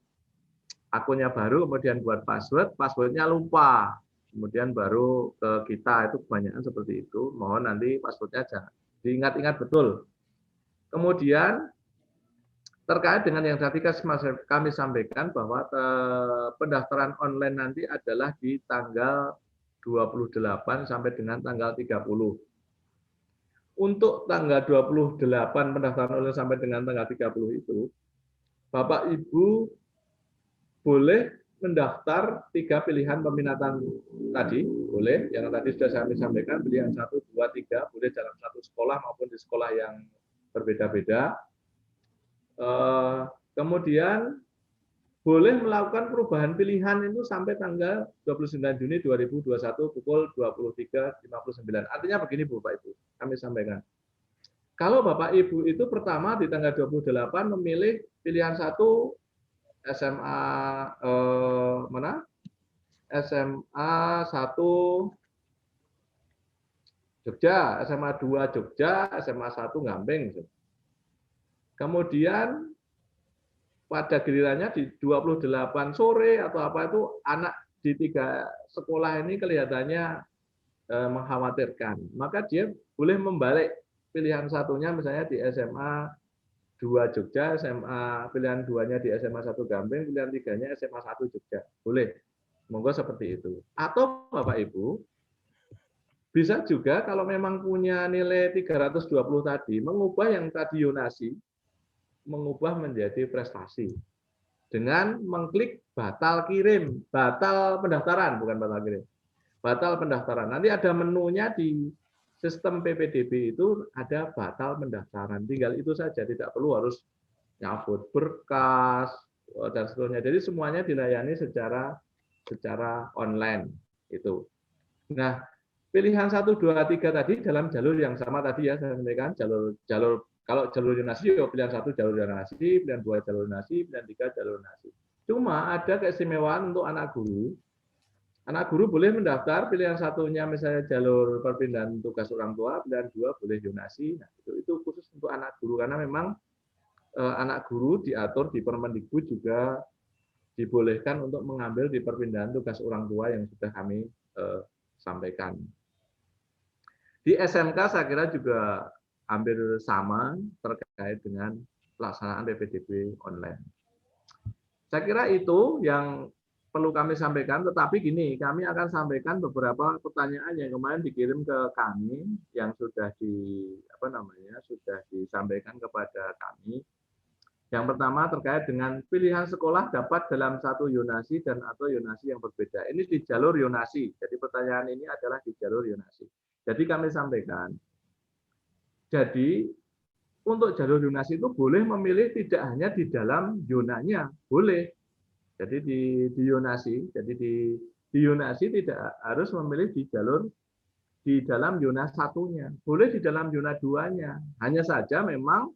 akunnya baru, kemudian buat password, passwordnya lupa. Kemudian baru ke kita, itu kebanyakan seperti itu. Mohon nanti passwordnya jangan diingat-ingat betul. Kemudian terkait dengan yang tadi kami sampaikan bahwa pendaftaran online nanti adalah di tanggal 28 sampai dengan tanggal 30. Untuk tanggal 28 pendaftaran online sampai dengan tanggal 30 itu, Bapak Ibu boleh mendaftar 3 pilihan peminatan tadi, boleh, yang tadi sudah saya sampaikan, pilihan 1, 2, 3, boleh dalam satu sekolah maupun di sekolah yang berbeda-beda. Kemudian boleh melakukan perubahan pilihan itu sampai tanggal 29 Juni 2021 pukul 23.59. Artinya begini Bu, Bapak Ibu, kami sampaikan. Kalau Bapak Ibu itu pertama di tanggal 28 memilih pilihan 1 SMA mana? SMA 1 Jogja, SMA 2 Jogja, SMA 1 Gampeng. Kemudian pada gilirannya di 28 sore atau apa itu anak di 3 sekolah ini kelihatannya mengkhawatirkan. Maka dia boleh membalik pilihan satunya misalnya di SMA 2 Jogja, SMA pilihan 2-nya di SMA 1 Gampeng, pilihan 3-nya SMA 1 Jogja. Boleh. Monggo seperti itu. Atau Bapak Ibu bisa juga kalau memang punya nilai 320 tadi mengubah yang tadi yonasi mengubah menjadi prestasi dengan mengklik batal kirim, batal pendaftaran, bukan batal kirim, batal pendaftaran. Nanti ada menunya di sistem PPDB itu ada batal pendaftaran, tinggal itu saja, tidak perlu harus nyabut berkas dan seterusnya. Jadi semuanya dilayani secara online itu. Nah, pilihan 1, 2, 3 tadi dalam jalur yang sama tadi ya saya sampaikan, jalur kalau jalur yonasi, pilihan 1 jalur yonasi, pilihan 2 jalur yonasi, pilihan 3 jalur yonasi. Cuma ada keistimewaan untuk anak guru. Anak guru boleh mendaftar pilihan satunya misalnya jalur perpindahan tugas orang tua, pilihan 2 boleh yonasi. Nah, itu khusus untuk anak guru karena memang anak guru diatur di Permendikbud juga dibolehkan untuk mengambil di perpindahan tugas orang tua yang sudah kami sampaikan. Di SMK saya kira juga hampir sama terkait dengan pelaksanaan PPDB online. Saya kira itu yang perlu kami sampaikan, tetapi gini, kami akan sampaikan beberapa pertanyaan yang kemarin dikirim ke kami yang sudah sudah disampaikan kepada kami. Yang pertama terkait dengan pilihan sekolah dapat dalam satu yonasi dan atau yonasi yang berbeda. Ini di jalur yonasi. Jadi pertanyaan ini adalah di jalur yonasi. Jadi kami sampaikan. Jadi untuk jalur yonasi itu boleh memilih tidak hanya di dalam zonanya, boleh. Jadi di yonasi, jadi di yonasi tidak harus memilih di dalam zona satunya, boleh di dalam zona 2-nya. Hanya saja memang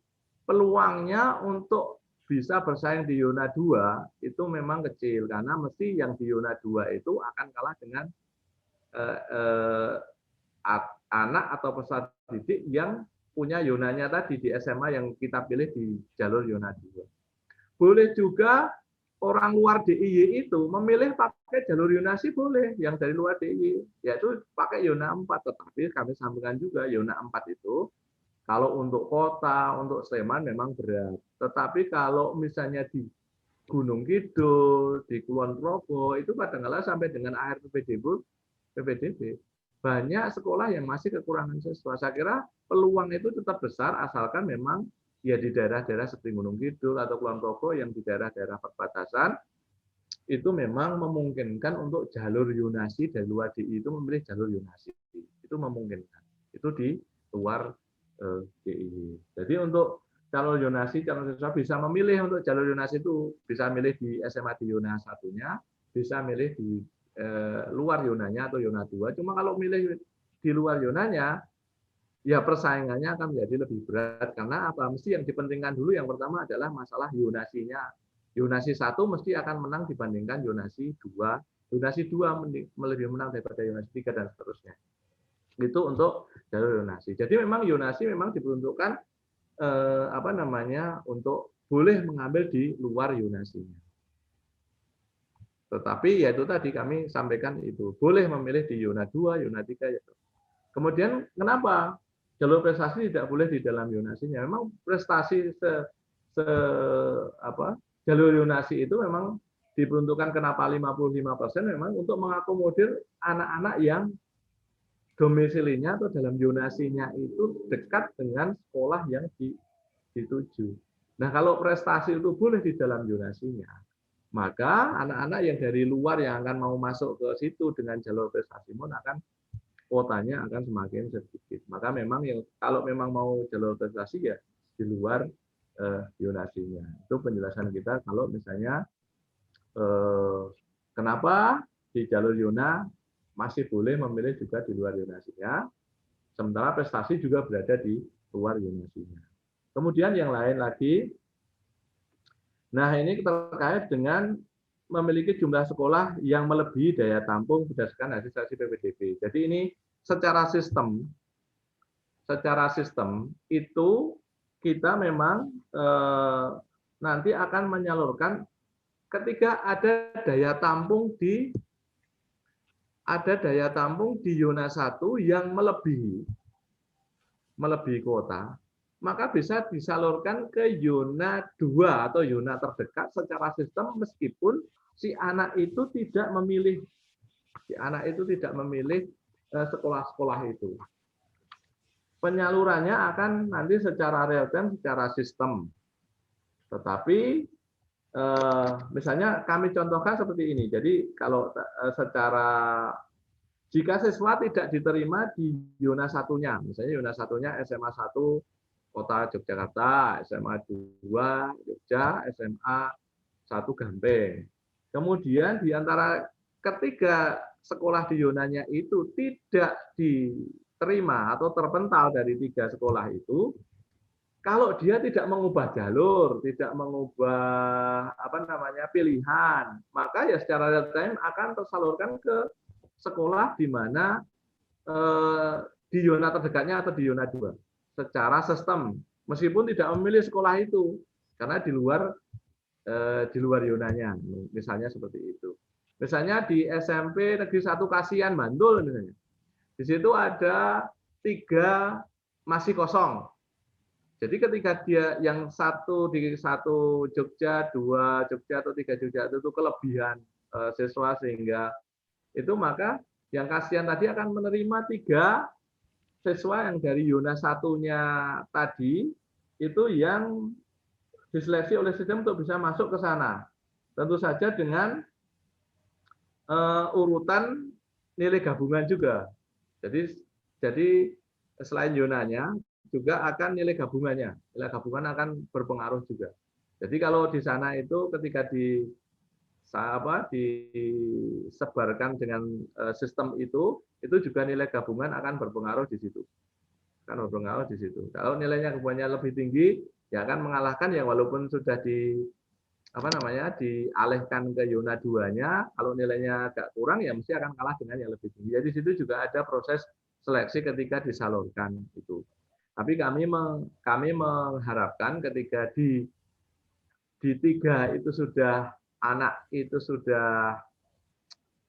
peluangnya untuk bisa bersaing di zona 2 itu memang kecil karena mesti yang di zona 2 itu akan kalah dengan anak atau peserta didik yang punya yonanya tadi di SMA yang kita pilih di jalur zona 2. Boleh juga orang luar DIY itu memilih pakai jalur yonasi boleh, yang dari luar DIY, yaitu pakai zona 4. Tetapi kami sampaikan juga zona 4 itu kalau untuk kota, untuk Sleman memang berat. Tetapi kalau misalnya di Gunung Kidul, di Kulon Progo, itu kadang-kadang sampai dengan akhir PPDB, banyak sekolah yang masih kekurangan siswa. Saya kira peluang itu tetap besar asalkan memang ya di daerah-daerah seperti Gunung Kidul atau Kulon Progo yang di daerah-daerah perbatasan itu memang memungkinkan untuk jalur yonasi dari luar DI itu memilih jalur yonasi. Itu memungkinkan. Itu di luar DI. Jadi untuk calon yonasi, calon siswa bisa memilih untuk jalur yonasi itu bisa milih di SMA di Yona satunya, bisa milih di luar zonanya atau zona 2. Cuma kalau milih di luar zonanya, ya persaingannya akan menjadi lebih berat. Karena apa? Mesti yang dipentingkan dulu yang pertama adalah masalah zonasinya. Zonasi 1 mesti akan menang dibandingkan zonasi 2. Zonasi 2 lebih menang daripada zonasi 3 dan seterusnya. Itu untuk jalur zonasi. Jadi memang zonasi memang diperuntukkan untuk boleh mengambil di luar zonasinya. Tetapi ya itu tadi kami sampaikan itu boleh memilih di zona 2, zona 3 ya. Kemudian kenapa jalur prestasi tidak boleh di dalam zonasinya? Memang prestasi jalur zonasi itu memang diperuntukkan kenapa 55% memang untuk mengakomodir anak-anak yang domisilinya atau dalam zonasinya itu dekat dengan sekolah yang dituju. Nah, kalau prestasi itu boleh di dalam zonasinya, maka anak-anak yang dari luar yang akan mau masuk ke situ dengan jalur prestasi akan kuotanya akan semakin sedikit. Maka memang kalau memang mau jalur prestasi ya di luar zonasinya. Itu penjelasan kita kalau misalnya kenapa di jalur zona masih boleh memilih juga di luar zonasinya, sementara prestasi juga berada di luar zonasinya. Kemudian yang lain lagi, nah ini terkait dengan memiliki jumlah sekolah yang melebihi daya tampung berdasarkan hasil seleksi PPDB. Jadi ini secara sistem itu kita memang nanti akan menyalurkan ketika ada daya tampung di zona 1 yang melebihi kuota, maka bisa disalurkan ke zona 2 atau zona terdekat secara sistem meskipun si anak itu tidak memilih sekolah-sekolah itu. Penyalurannya akan nanti secara real time, secara sistem. Tetapi misalnya kami contohkan seperti ini. Jadi kalau jika siswa tidak diterima di zona 1-nya, misalnya zona 1-nya SMA 1 Kota Yogyakarta, SMA 2 Jogja, SMA 1 Gampeng. Kemudian di antara ketiga sekolah di zonanya itu tidak diterima atau terpental dari 3 sekolah itu, kalau dia tidak mengubah jalur, tidak mengubah pilihan, maka ya secara real time akan tersalurkan ke sekolah di mana di zona terdekatnya atau di zona 2 secara sistem, meskipun tidak memilih sekolah itu karena di luar zonanya, misalnya seperti itu. Misalnya di SMP Negeri 1 Kasihan Bantul misalnya, di situ ada 3 masih kosong. Jadi ketika dia yang 1 di 1 Jogja, 2 Jogja atau 3 Jogja itu kelebihan siswa sehingga itu maka yang Kasihan tadi akan menerima 3 siswa yang dari zona 1-nya tadi itu yang diseleksi oleh sistem untuk bisa masuk ke sana. Tentu saja dengan urutan nilai gabungan juga. Jadi selain zonanya juga akan nilai gabungannya. Nilai gabungan akan berpengaruh juga. Jadi kalau di sana itu ketika disebarkan dengan sistem itu juga nilai gabungan akan berpengaruh di situ. Kalau nilainya gabungannya lebih tinggi, ya akan mengalahkan yang walaupun sudah dialihkan ke zona 2-nya, kalau nilainya agak kurang ya mesti akan kalah dengan yang lebih tinggi. Jadi di situ juga ada proses seleksi ketika disalurkan itu. Tapi kami mengharapkan ketika di 3 itu sudah anak itu sudah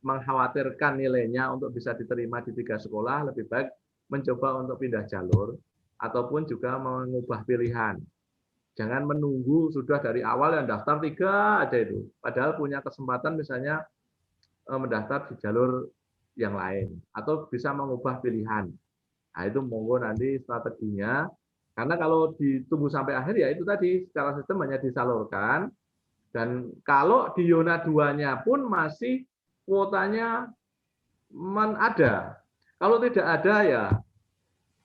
mengkhawatirkan nilainya untuk bisa diterima di 3 sekolah, lebih baik mencoba untuk pindah jalur ataupun juga mengubah pilihan. Jangan menunggu sudah dari awal yang daftar 3 aja itu. Padahal punya kesempatan misalnya mendaftar di jalur yang lain atau bisa mengubah pilihan. Nah, itu monggo nanti strateginya. Karena kalau ditunggu sampai akhir ya itu tadi secara sistem hanya disalurkan. Dan kalau di zona 2-nya pun masih kuotanya ada. Kalau tidak ada ya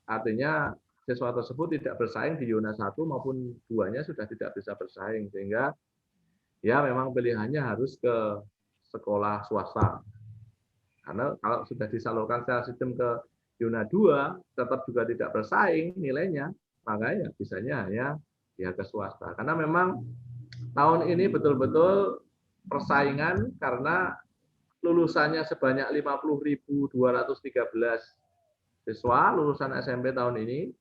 artinya siswa tersebut tidak bersaing di zona 1 maupun 2-nya sudah tidak bisa bersaing. Sehingga ya memang pilihannya harus ke sekolah swasta. Karena kalau sudah disalurkan secara sistem ke zona 2, tetap juga tidak bersaing nilainya, maka ya bisanya hanya ya ke swasta. Karena memang tahun ini betul-betul persaingan karena lulusannya sebanyak 50.213 siswa lulusan SMP tahun ini,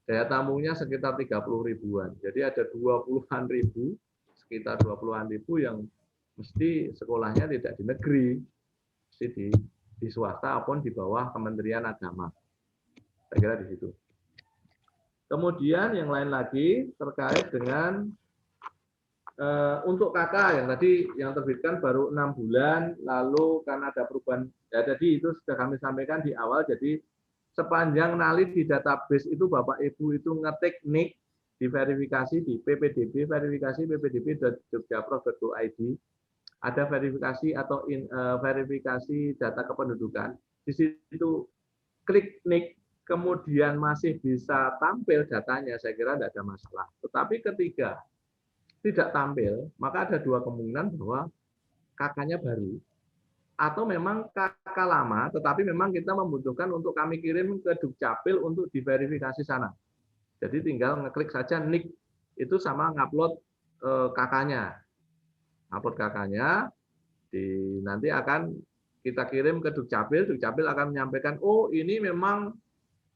daya tampungnya sekitar 30 ribuan. Jadi ada 20-an ribu, sekitar 20-an ribu yang mesti sekolahnya tidak di negeri, mesti di swasta maupun di bawah Kementerian Agama. Saya kira di situ. Kemudian yang lain lagi terkait dengan untuk KK yang tadi yang terbitkan baru 6 bulan, lalu karena ada perubahan, ya jadi itu sudah kami sampaikan di awal, jadi sepanjang NALI di database itu Bapak Ibu itu ngetik NIK, diverifikasi di PPDB, verifikasi ppdb.jogjaprov.id, ada verifikasi atau verifikasi data kependudukan, di situ klik NIK, kemudian masih bisa tampil datanya, saya kira tidak ada masalah. Tetapi ketika tidak tampil, maka ada dua kemungkinan bahwa kakaknya baru, atau memang kakak lama, tetapi memang kita membutuhkan untuk kami kirim ke Dukcapil untuk diverifikasi sana. Jadi tinggal ngeklik saja NIK, itu sama ngupload kakaknya. Upload kakaknya, nanti akan kita kirim ke Dukcapil, Dukcapil akan menyampaikan, oh ini memang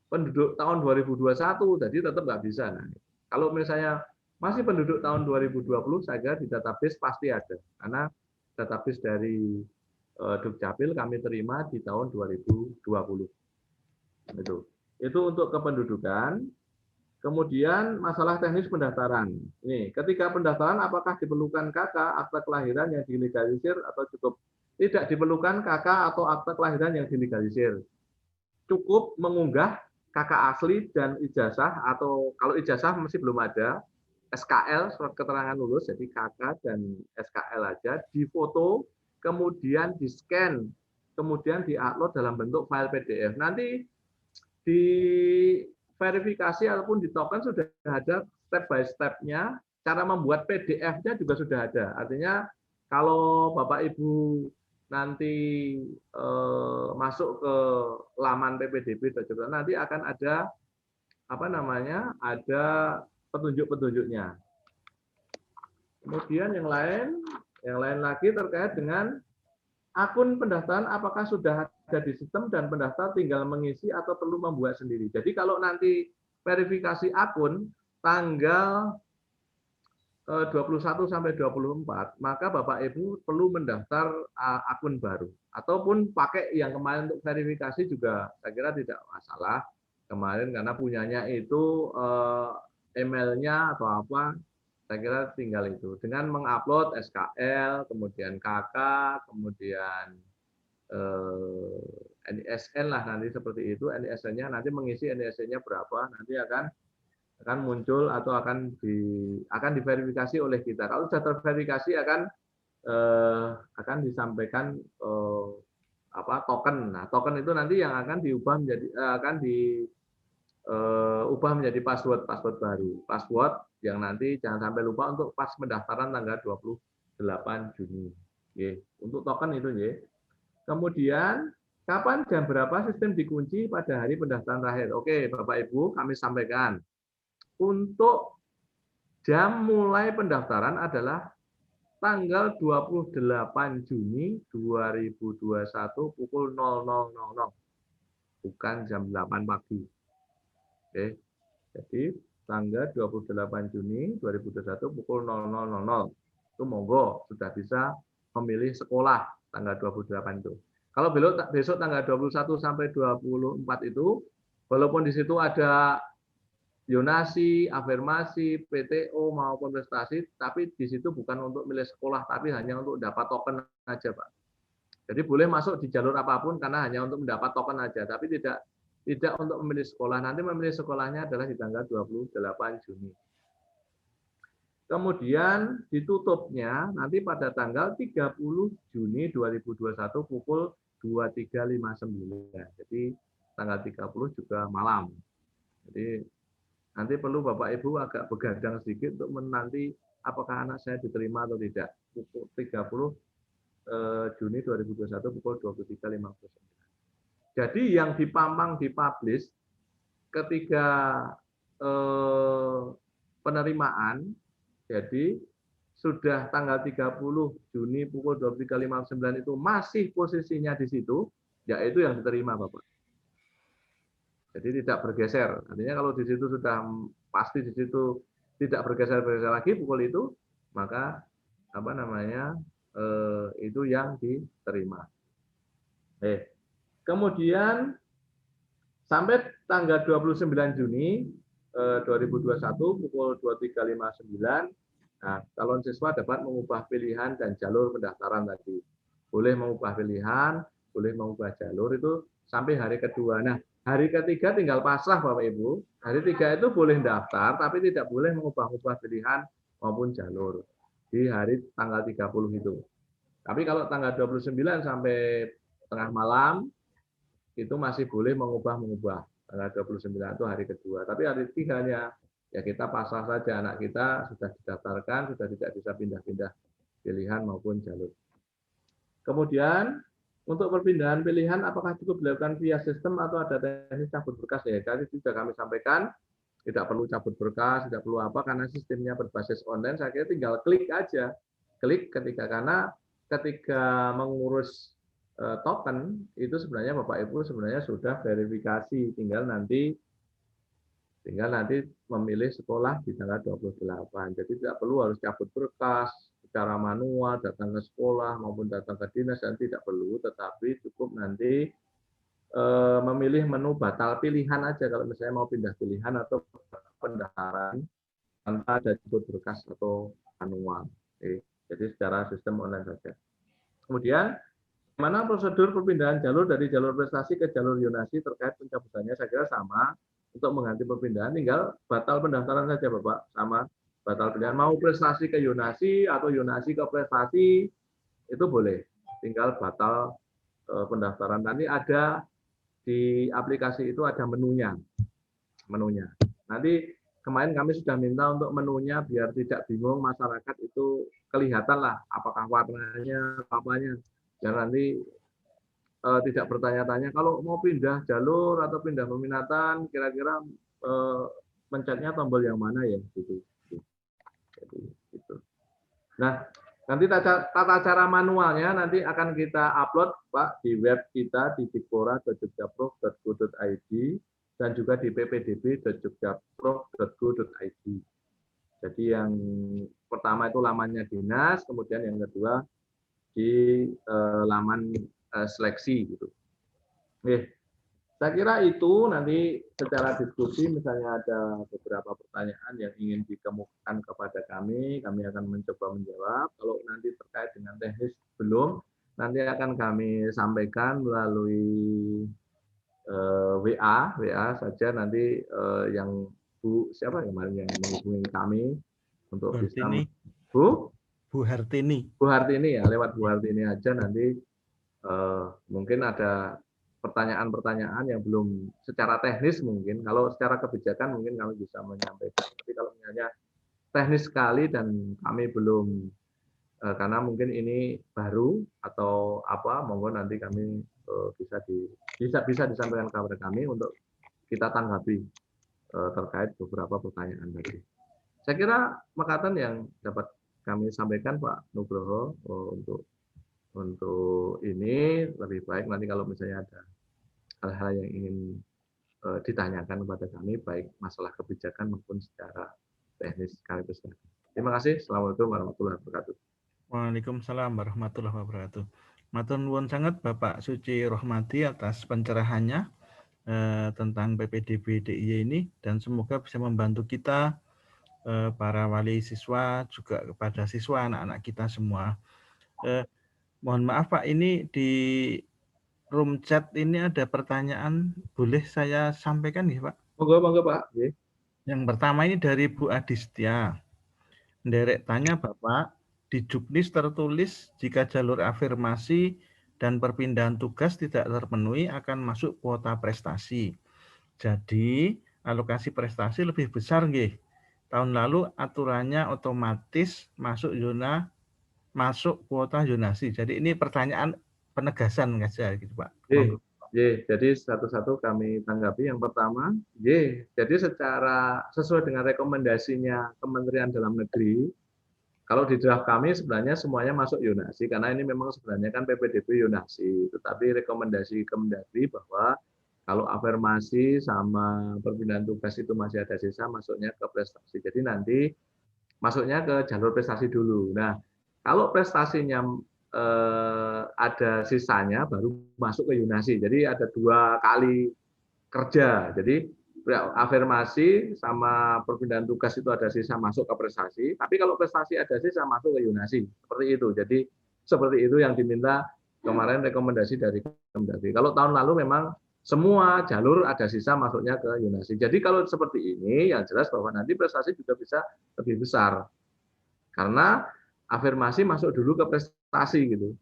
penduduk tahun 2021, jadi tetap nggak bisa. Nah, kalau misalnya masih penduduk tahun 2020, saya kira di database pasti ada. Karena database dari Dukcapil kami terima di tahun 2020. Itu untuk kependudukan. Kemudian masalah teknis pendaftaran. Nih, ketika pendaftaran apakah diperlukan KK, akta kelahiran yang dilegalisir atau cukup? Tidak diperlukan KK atau akta kelahiran yang dilegalisir. Cukup mengunggah KK asli dan ijazah, atau kalau ijazah masih belum ada, SKL, surat keterangan lulus, jadi KK dan SKL aja, difoto, kemudian di-scan, kemudian di-upload dalam bentuk file PDF. Nanti di verifikasi ataupun di token sudah ada step by step-nya, cara membuat PDF-nya juga sudah ada. Artinya kalau Bapak Ibu nanti masuk ke laman ppdb, nanti akan ada ada petunjuk-petunjuknya. Kemudian yang lain lagi terkait dengan akun pendaftaran apakah sudah ada di sistem dan pendaftar tinggal mengisi atau perlu membuat sendiri. Jadi kalau nanti verifikasi akun tanggal 21 sampai 24, maka Bapak Ibu perlu mendaftar akun baru. Ataupun pakai yang kemarin untuk verifikasi juga saya kira tidak masalah. Kemarin karena punyanya itu emailnya atau apa, saya kira tinggal itu. Dengan mengupload SKL, kemudian KK, kemudian NISN lah nanti seperti itu. NISN-nya nanti mengisi NISN-nya berapa, nanti akan muncul atau akan diverifikasi oleh kita. Kalau sudah terverifikasi akan disampaikan token. Nah, token itu nanti yang akan diubah menjadi password baru. Password yang nanti jangan sampai lupa untuk pas pendaftaran tanggal 28 Juni. Untuk token itu ya. Kemudian kapan dan berapa sistem dikunci pada hari pendaftaran terakhir? Oke, Bapak Ibu, kami sampaikan. Untuk jam mulai pendaftaran adalah tanggal 28 Juni 2021 pukul 00.00. Bukan jam 8 pagi. Oke. Jadi tanggal 28 Juni 2021 pukul 00.00. Itu monggo sudah bisa memilih sekolah tanggal 28 itu. Kalau besok tanggal 21 sampai 24 itu, walaupun di situ ada zonasi, afirmasi, PTO maupun prestasi, tapi di situ bukan untuk milih sekolah, tapi hanya untuk dapat token aja, Pak. Jadi boleh masuk di jalur apapun karena hanya untuk mendapat token aja, tapi tidak untuk memilih sekolah. Nanti memilih sekolahnya adalah di tanggal 28 Juni. Kemudian ditutupnya nanti pada tanggal 30 Juni 2021 pukul 23.59. Jadi tanggal 30 juga malam. Jadi nanti perlu Bapak Ibu agak begadang sedikit untuk menanti apakah anak saya diterima atau tidak. Pukul 30 Juni 2021 pukul 23.59. Jadi yang di Pampang dipublish ketika penerimaan, jadi sudah tanggal 30 Juni pukul 23.59 itu masih posisinya di situ, yaitu yang diterima Bapak. Jadi tidak bergeser. Artinya kalau di situ sudah pasti di situ tidak bergeser-geser lagi pukul itu, maka apa namanya itu yang diterima. Kemudian sampai tanggal 29 Juni 2021 pukul 23.59, nah, calon siswa dapat mengubah pilihan dan jalur pendaftaran tadi. Boleh mengubah pilihan, boleh mengubah jalur itu sampai hari kedua. Nah, hari ketiga tinggal pasrah Bapak Ibu. Hari 3 itu boleh daftar, tapi tidak boleh mengubah-ubah pilihan maupun jalur di hari tanggal 30 itu. Tapi kalau tanggal 29 sampai tengah malam, itu masih boleh mengubah-mengubah. Tanggal 29 itu hari kedua. Tapi hari 3-nya, ya kita pasrah saja, anak kita sudah didaftarkan, sudah tidak bisa pindah-pindah pilihan maupun jalur. Kemudian, untuk perpindahan pilihan, apakah cukup dilakukan via sistem atau ada teknis cabut berkas? Ya, tadi sudah kami sampaikan, tidak perlu cabut berkas, tidak perlu apa, karena sistemnya berbasis online, saya kira tinggal klik aja. Klik karena ketika mengurus token, itu sebenarnya Bapak Ibu sebenarnya sudah verifikasi, tinggal nanti memilih sekolah di tanggal 28. Jadi tidak perlu harus cabut berkas secara manual, datang ke sekolah maupun datang ke dinas, dan tidak perlu, tetapi cukup nanti memilih menu batal pilihan aja kalau misalnya mau pindah pilihan atau pendaftaran tanpa ada cabut berkas atau manual. Jadi secara sistem online saja. Kemudian mana prosedur perpindahan jalur dari jalur prestasi ke jalur yonasi terkait pencabutannya, saya kira sama. Untuk mengganti perpindahan tinggal batal pendaftaran saja Bapak, sama batal pilihan, mau prestasi ke yonasi atau yonasi ke prestasi itu boleh, tinggal batal pendaftaran. Nanti ada di aplikasi itu ada menunya. Nanti kemarin kami sudah minta untuk menunya biar tidak bingung masyarakat, itu kelihatan lah apakah warnanya apanya, dan nanti tidak bertanya-tanya kalau mau pindah jalur atau pindah peminatan kira-kira mencetnya tombol yang mana ya gitu. Jadi gitu. Nah, nanti tata cara manualnya nanti akan kita upload Pak di web kita di dikpora.jogjaprov.go.id dan juga di ppdb.jogjaprov.go.id. Jadi yang pertama itu lamannya dinas, kemudian yang kedua di laman seleksi gitu. Saya kira itu nanti secara diskusi misalnya ada beberapa pertanyaan yang ingin dikemukakan kepada kami akan mencoba menjawab. Kalau nanti terkait dengan teknis belum, nanti akan kami sampaikan melalui WA saja nanti yang Bu siapa kemarin yang menghubungi kami untuk bisa Bu Hartini ya, lewat Bu Hartini aja nanti mungkin ada pertanyaan-pertanyaan yang belum secara teknis mungkin, kalau secara kebijakan mungkin kami bisa menyampaikan. Tapi kalau misalnya teknis sekali dan kami belum, karena mungkin ini baru atau apa, monggo nanti kami bisa disampaikan kepada kami untuk kita tanggapi terkait beberapa pertanyaan tadi. Saya kira Makaten yang dapat kami sampaikan Pak Nugroho untuk ini. Lebih baik nanti kalau misalnya ada hal-hal yang ingin ditanyakan kepada kami, baik masalah kebijakan maupun secara teknis kami persilakan. Terima kasih. Assalamualaikum warahmatullahi wabarakatuh. Waalaikumsalam warahmatullahi wabarakatuh. Matur nuwun sangat Bapak Suci Rohmadi atas pencerahannya tentang PPDB DIY ini, dan semoga bisa membantu kita para wali siswa, juga kepada siswa anak-anak kita semua. Mohon maaf Pak, ini di room chat ini ada pertanyaan, boleh saya sampaikan ya Pak? Monggo Pak. Yang pertama ini dari Bu Adistia. Nderek tanya Bapak, di Juknis tertulis jika jalur afirmasi dan perpindahan tugas tidak terpenuhi akan masuk kuota prestasi. Jadi alokasi prestasi lebih besar nggih. Tahun lalu aturannya otomatis masuk zona masuk kuota zonasi. Jadi ini pertanyaan penegasan saja gitu Pak. Jadi satu-satu kami tanggapi. Yang pertama, jadi secara sesuai dengan rekomendasinya Kementerian Dalam Negeri, kalau di draft kami sebenarnya semuanya masuk zonasi, karena ini memang sebenarnya kan PPDB zonasi, tetapi rekomendasi Kemendagri bahwa kalau afirmasi sama perpindahan tugas itu masih ada sisa, masuknya ke prestasi. Jadi nanti masuknya ke jalur prestasi dulu. Nah, kalau prestasinya ada sisanya baru masuk ke zonasi. Jadi ada 2 kali kerja. Jadi afirmasi sama perpindahan tugas itu ada sisa masuk ke prestasi. Tapi kalau prestasi ada sisa masuk ke zonasi. Seperti itu. Jadi seperti itu yang diminta kemarin rekomendasi dari Kemendagri. Kalau tahun lalu memang semua jalur ada sisa masuknya ke zonasi. Jadi kalau seperti ini yang jelas bahwa nanti prestasi juga bisa lebih besar. Karena afirmasi masuk dulu ke prestasi gitu.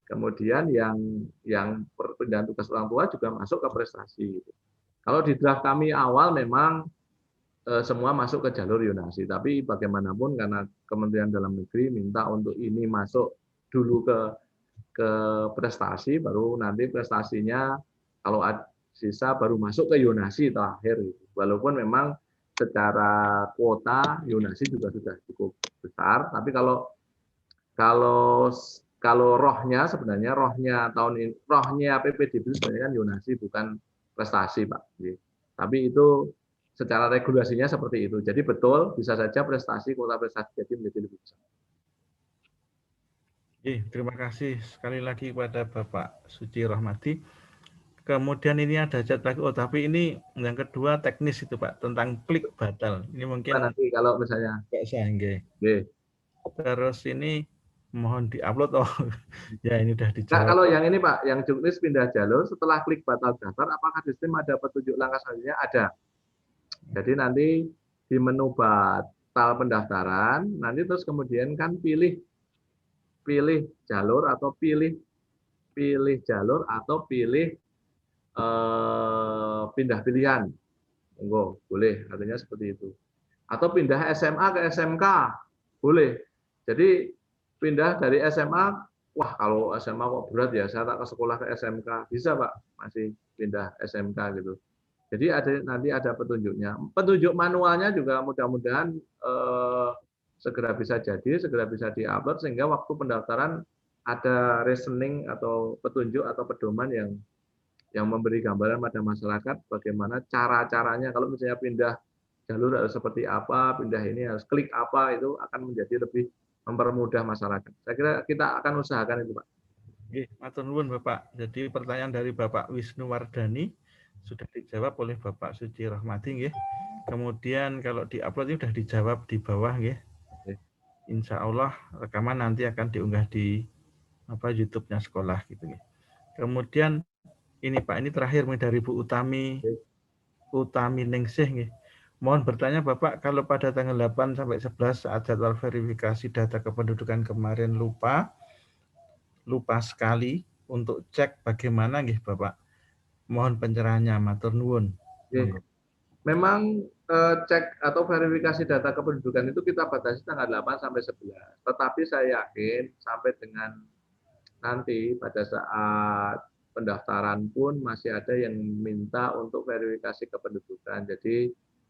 Kemudian yang perpindahan tugas orang tua juga masuk ke prestasi gitu. Kalau di draft kami awal memang semua masuk ke jalur zonasi, tapi bagaimanapun karena Kementerian Dalam Negeri minta untuk ini masuk dulu ke prestasi, baru nanti prestasinya kalau ada sisa baru masuk ke zonasi terakhir gitu. Walaupun memang secara kuota zonasi juga sudah cukup besar, tapi kalau rohnya sebenarnya tahun ini rohnya PPDB sebenarnya kan zonasi bukan prestasi Pak. Tapi itu secara regulasinya seperti itu. Jadi betul bisa saja prestasi kuota prestasi jadi menjadi lebih besar. Terima kasih sekali lagi kepada Bapak Suci Rohmadi. Kemudian ini ada chat lagi, tapi ini yang kedua teknis itu Pak, tentang klik batal. Ini mungkin nanti kalau misalnya terus ini mohon diupload ya ini udah dijawab. Nah, kalau yang ini Pak, yang juknis pindah jalur setelah klik batal daftar, apakah di sistem ada petunjuk langkah selanjutnya? Ada. Jadi nanti di menu batal pendaftaran, nanti terus kemudian kan pilih jalur atau pilih jalur atau pilih pindah pilihan. Monggo, boleh, artinya seperti itu. Atau pindah SMA ke SMK, boleh. Jadi pindah dari SMA, wah kalau SMA kok berat ya, saya tak ke sekolah ke SMK, bisa Pak, masih pindah SMK gitu. Jadi nanti ada petunjuknya. Petunjuk manualnya juga mudah-mudahan segera bisa jadi, segera bisa diupload sehingga waktu pendaftaran ada reasoning atau petunjuk atau pedoman yang memberi gambaran pada masyarakat bagaimana cara-caranya kalau misalnya pindah jalur harus seperti apa, pindah ini harus klik apa, itu akan menjadi lebih mempermudah masyarakat. Saya kira kita akan usahakan itu Pak. Matur nuwun Bapak. Jadi pertanyaan dari Bapak Wisnu Wardani sudah dijawab oleh Bapak Suci Rohmadi nggih. Kemudian kalau diupload ini sudah dijawab di bawah nggih. Insya Allah rekaman nanti akan diunggah di YouTube-nya sekolah gitu nggih. Kemudian ini Pak, ini terakhir dari Bu Utami Ningsih nggih. Mohon bertanya Bapak, kalau pada tanggal 8 sampai 11 saat jadwal verifikasi data kependudukan kemarin lupa sekali untuk cek bagaimana nggih Bapak? Mohon pencerahannya, matur nuwun. Memang cek atau verifikasi data kependudukan itu kita batasi tanggal 8 sampai 11. Tetapi saya yakin sampai dengan nanti pada saat pendaftaran pun masih ada yang minta untuk verifikasi kependudukan. Jadi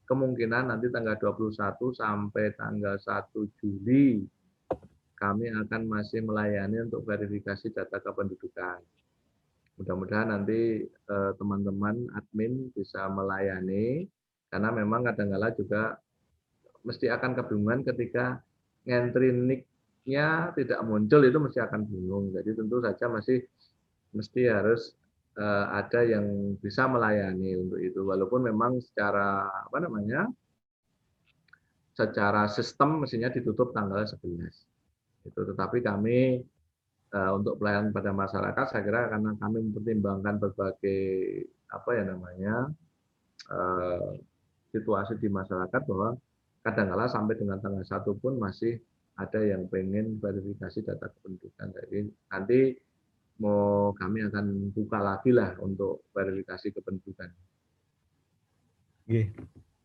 kemungkinan nanti tanggal 21 sampai tanggal 1 Juli kami akan masih melayani untuk verifikasi data kependudukan. Mudah-mudahan nanti teman-teman admin bisa melayani, karena memang kadang-kala juga mesti akan kebingungan ketika ngentri nick-nya tidak muncul, itu mesti akan bingung. Jadi tentu saja mesti harus ada yang bisa melayani untuk itu. Walaupun memang secara secara sistem mestinya ditutup tanggal 11. Itu, tetapi kami untuk pelayanan pada masyarakat, saya kira karena kami mempertimbangkan berbagai situasi di masyarakat bahwa kadang-kala sampai dengan tanggal 1 pun masih ada yang pengen verifikasi data kependudukan. Jadi nanti kami akan buka lagi lah untuk verifikasi kependudukan.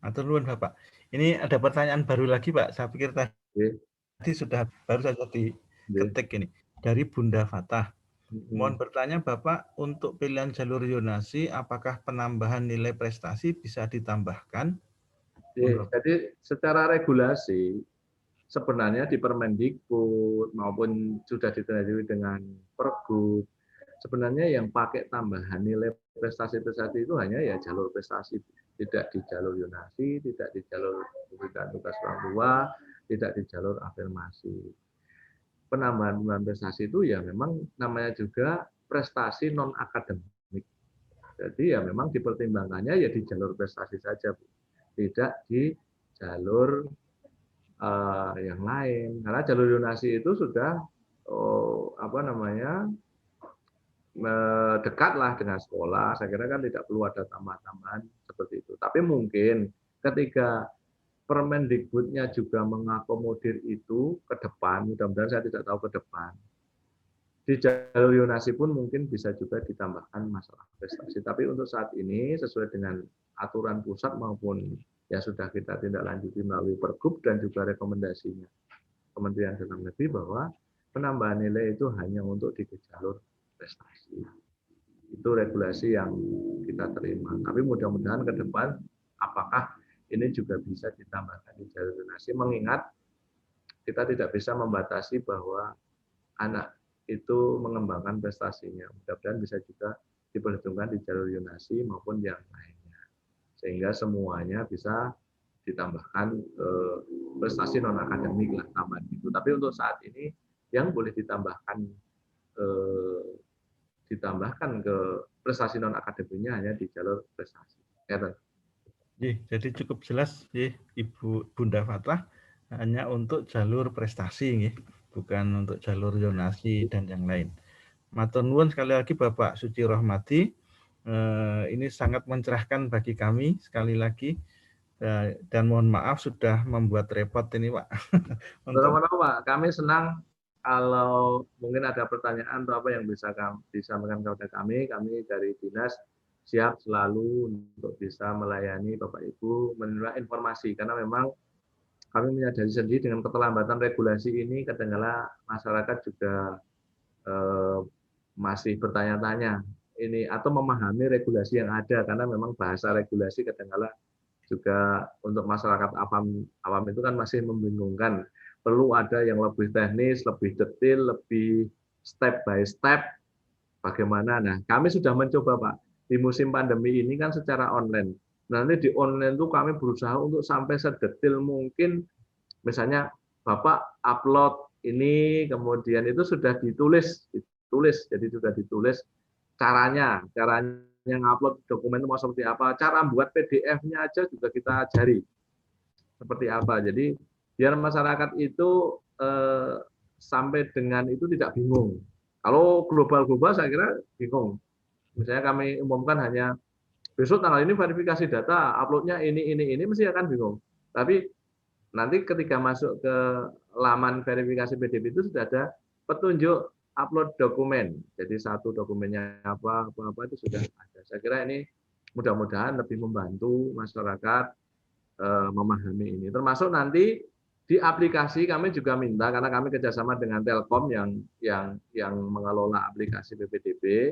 Matur nuwun Bapak. Ini ada pertanyaan baru lagi Pak. Saya pikir tadi sudah baru saja ketik ini dari Bunda Fatah. Mohon bertanya Bapak, untuk pilihan jalur zonasi, apakah penambahan nilai prestasi bisa ditambahkan? Jadi secara regulasi sebenarnya di Permendikbud maupun sudah ditandai dengan Pergub, sebenarnya yang pakai tambahan nilai prestasi-prestasi itu hanya ya jalur prestasi, tidak di jalur zonasi, tidak di jalur pemberitaan tugas orang tua, tidak di jalur afirmasi. Penambahan prestasi itu ya memang namanya juga prestasi non akademik. Jadi ya memang dipertimbangkannya ya di jalur prestasi saja, Bu. Tidak di jalur yang lain. Karena jalur zonasi itu sudah dekatlah dengan sekolah. Saya kira kan tidak perlu ada tambahan-tambahan seperti itu. Tapi mungkin ketika Permendikbudnya juga mengakomodir itu ke depan, mudah-mudahan saya tidak tahu ke depan. Di jalur zonasi pun mungkin bisa juga ditambahkan masalah prestasi. Tapi untuk saat ini sesuai dengan aturan pusat maupun yang sudah kita tindak lanjuti melalui Pergub dan juga rekomendasinya Kementerian Dalam Negeri bahwa penambahan nilai itu hanya untuk di jalur prestasi. Itu regulasi yang kita terima. Tapi mudah-mudahan ke depan apakah ini juga bisa ditambahkan di jalur zonasi, mengingat kita tidak bisa membatasi bahwa anak itu mengembangkan prestasinya. Mudah-mudahan bisa juga diperhitungkan di jalur zonasi maupun yang lainnya. Sehingga semuanya bisa ditambahkan prestasi non akademik lah tambahan itu. Tapi untuk saat ini yang boleh ditambahkan ke prestasi non akademiknya hanya di jalur prestasi. Jadi cukup jelas Ibu Bunda Fatah, hanya untuk jalur prestasi, bukan untuk jalur zonasi dan yang lain. Matur nuwun sekali lagi Bapak Suci Rohmati, ini sangat mencerahkan bagi kami sekali lagi, dan mohon maaf sudah membuat repot ini Pak. Pak, kami senang kalau mungkin ada pertanyaan atau apa yang bisa disampaikan kepada kami dari dinas siap selalu untuk bisa melayani Bapak Ibu menerima informasi, karena memang kami menyadari sendiri dengan keterlambatan regulasi ini kadang-kala masyarakat juga masih bertanya-tanya ini atau memahami regulasi yang ada, karena memang bahasa regulasi kadang-kala juga untuk masyarakat awam itu kan masih membingungkan. Perlu ada yang lebih teknis, lebih detail, lebih step by step bagaimana. Nah, kami sudah mencoba Pak, di musim pandemi ini kan secara online. Nanti di online itu kami berusaha untuk sampai sedetail mungkin, misalnya Bapak upload ini, kemudian itu sudah ditulis, jadi sudah ditulis caranya ngupload dokumen itu mau seperti apa, cara buat PDF-nya aja juga kita ajari seperti apa. Jadi biar masyarakat itu sampai dengan itu tidak bingung. Kalau global saya kira bingung. Misalnya kami umumkan hanya besok tanggal ini verifikasi data, uploadnya ini, mesti akan bingung. Tapi nanti ketika masuk ke laman verifikasi PDB itu sudah ada petunjuk upload dokumen. Jadi satu dokumennya apa itu sudah ada. Saya kira ini mudah-mudahan lebih membantu masyarakat memahami ini. Termasuk nanti di aplikasi kami juga minta, karena kami kerjasama dengan Telkom yang mengelola aplikasi PPDB,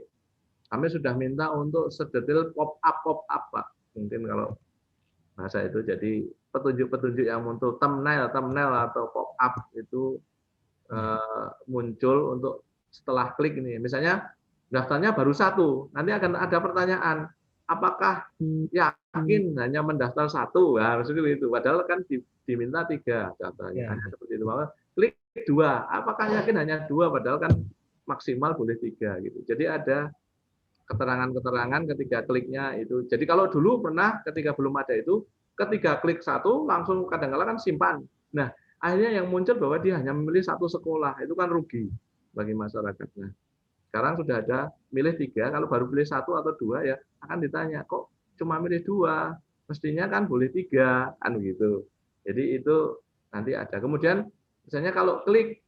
kami sudah minta untuk sedetail pop-up Pak. Mungkin kalau bahasa itu, jadi petunjuk-petunjuk yang muncul thumbnail atau pop-up itu muncul untuk setelah klik ini. Misalnya daftarnya baru satu, nanti akan ada pertanyaan, apakah yakin hanya mendaftar satu? Nah, seperti itu. Padahal kan diminta 3 daftarnya. Hanya seperti itu. Klik 2, apakah yakin hanya 2? Padahal kan maksimal boleh 3 gitu. Jadi ada keterangan-keterangan ketika kliknya itu. Jadi kalau dulu pernah ketika belum ada itu, ketika klik satu langsung kadang-kadang kan simpan. Nah, akhirnya yang muncul bahwa dia hanya memilih satu sekolah, itu kan rugi bagi masyarakatnya. Sekarang sudah ada milih 3, kalau baru pilih 1 atau 2 ya akan ditanya, kok cuma milih 2, mestinya kan boleh 3, kan gitu. Jadi itu nanti ada. Kemudian misalnya kalau klik,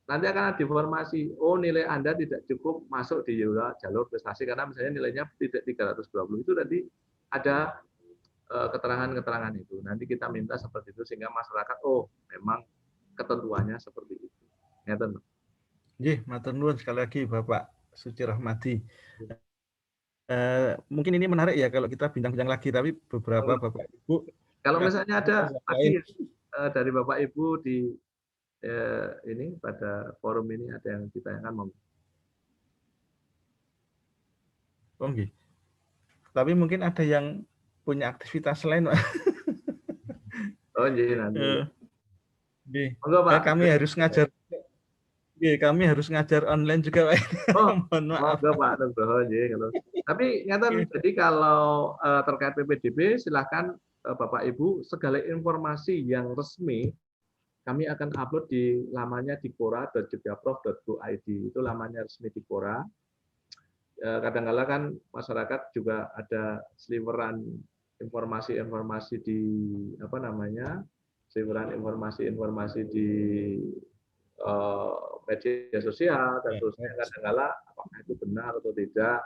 nanti akan ada informasi, oh nilai Anda tidak cukup masuk di jalur prestasi karena misalnya nilainya tidak 320, itu nanti ada keterangan-keterangan itu. Nanti kita minta seperti itu sehingga masyarakat, oh memang ketentuannya seperti itu. Nggih, matur nuwun sekali lagi Bapak Suci Rahmadi. Mungkin ini menarik ya kalau kita bincang-bincang lagi, tapi beberapa Bapak Ibu Kalau misalnya ada lain. lagi dari Bapak Ibu di ini pada forum ini ada yang ditanyakan, monggo. Oh, nggih. Tapi mungkin ada yang punya aktivitas lain, Pak. Oh, iya nanti. Nggih. Monggo, Pak. Kami harus ngajar. Nggih, kami harus ngajar online juga, Pak. Oh, mohon maaf. monggo Pak Nugroho, nggih. Tapi ngaten, jadi kalau terkait PPDB silahkan Bapak Ibu segala informasi yang resmi kami akan upload di lamanya dikora.jogjaprof.go.id. Itu lamanya resmi Dikora. Kadang-kala kan masyarakat juga ada sliweran informasi-informasi di apa namanya, sliweran informasi-informasi di media sosial dan terusnya. Kadang-kala apakah itu benar atau tidak.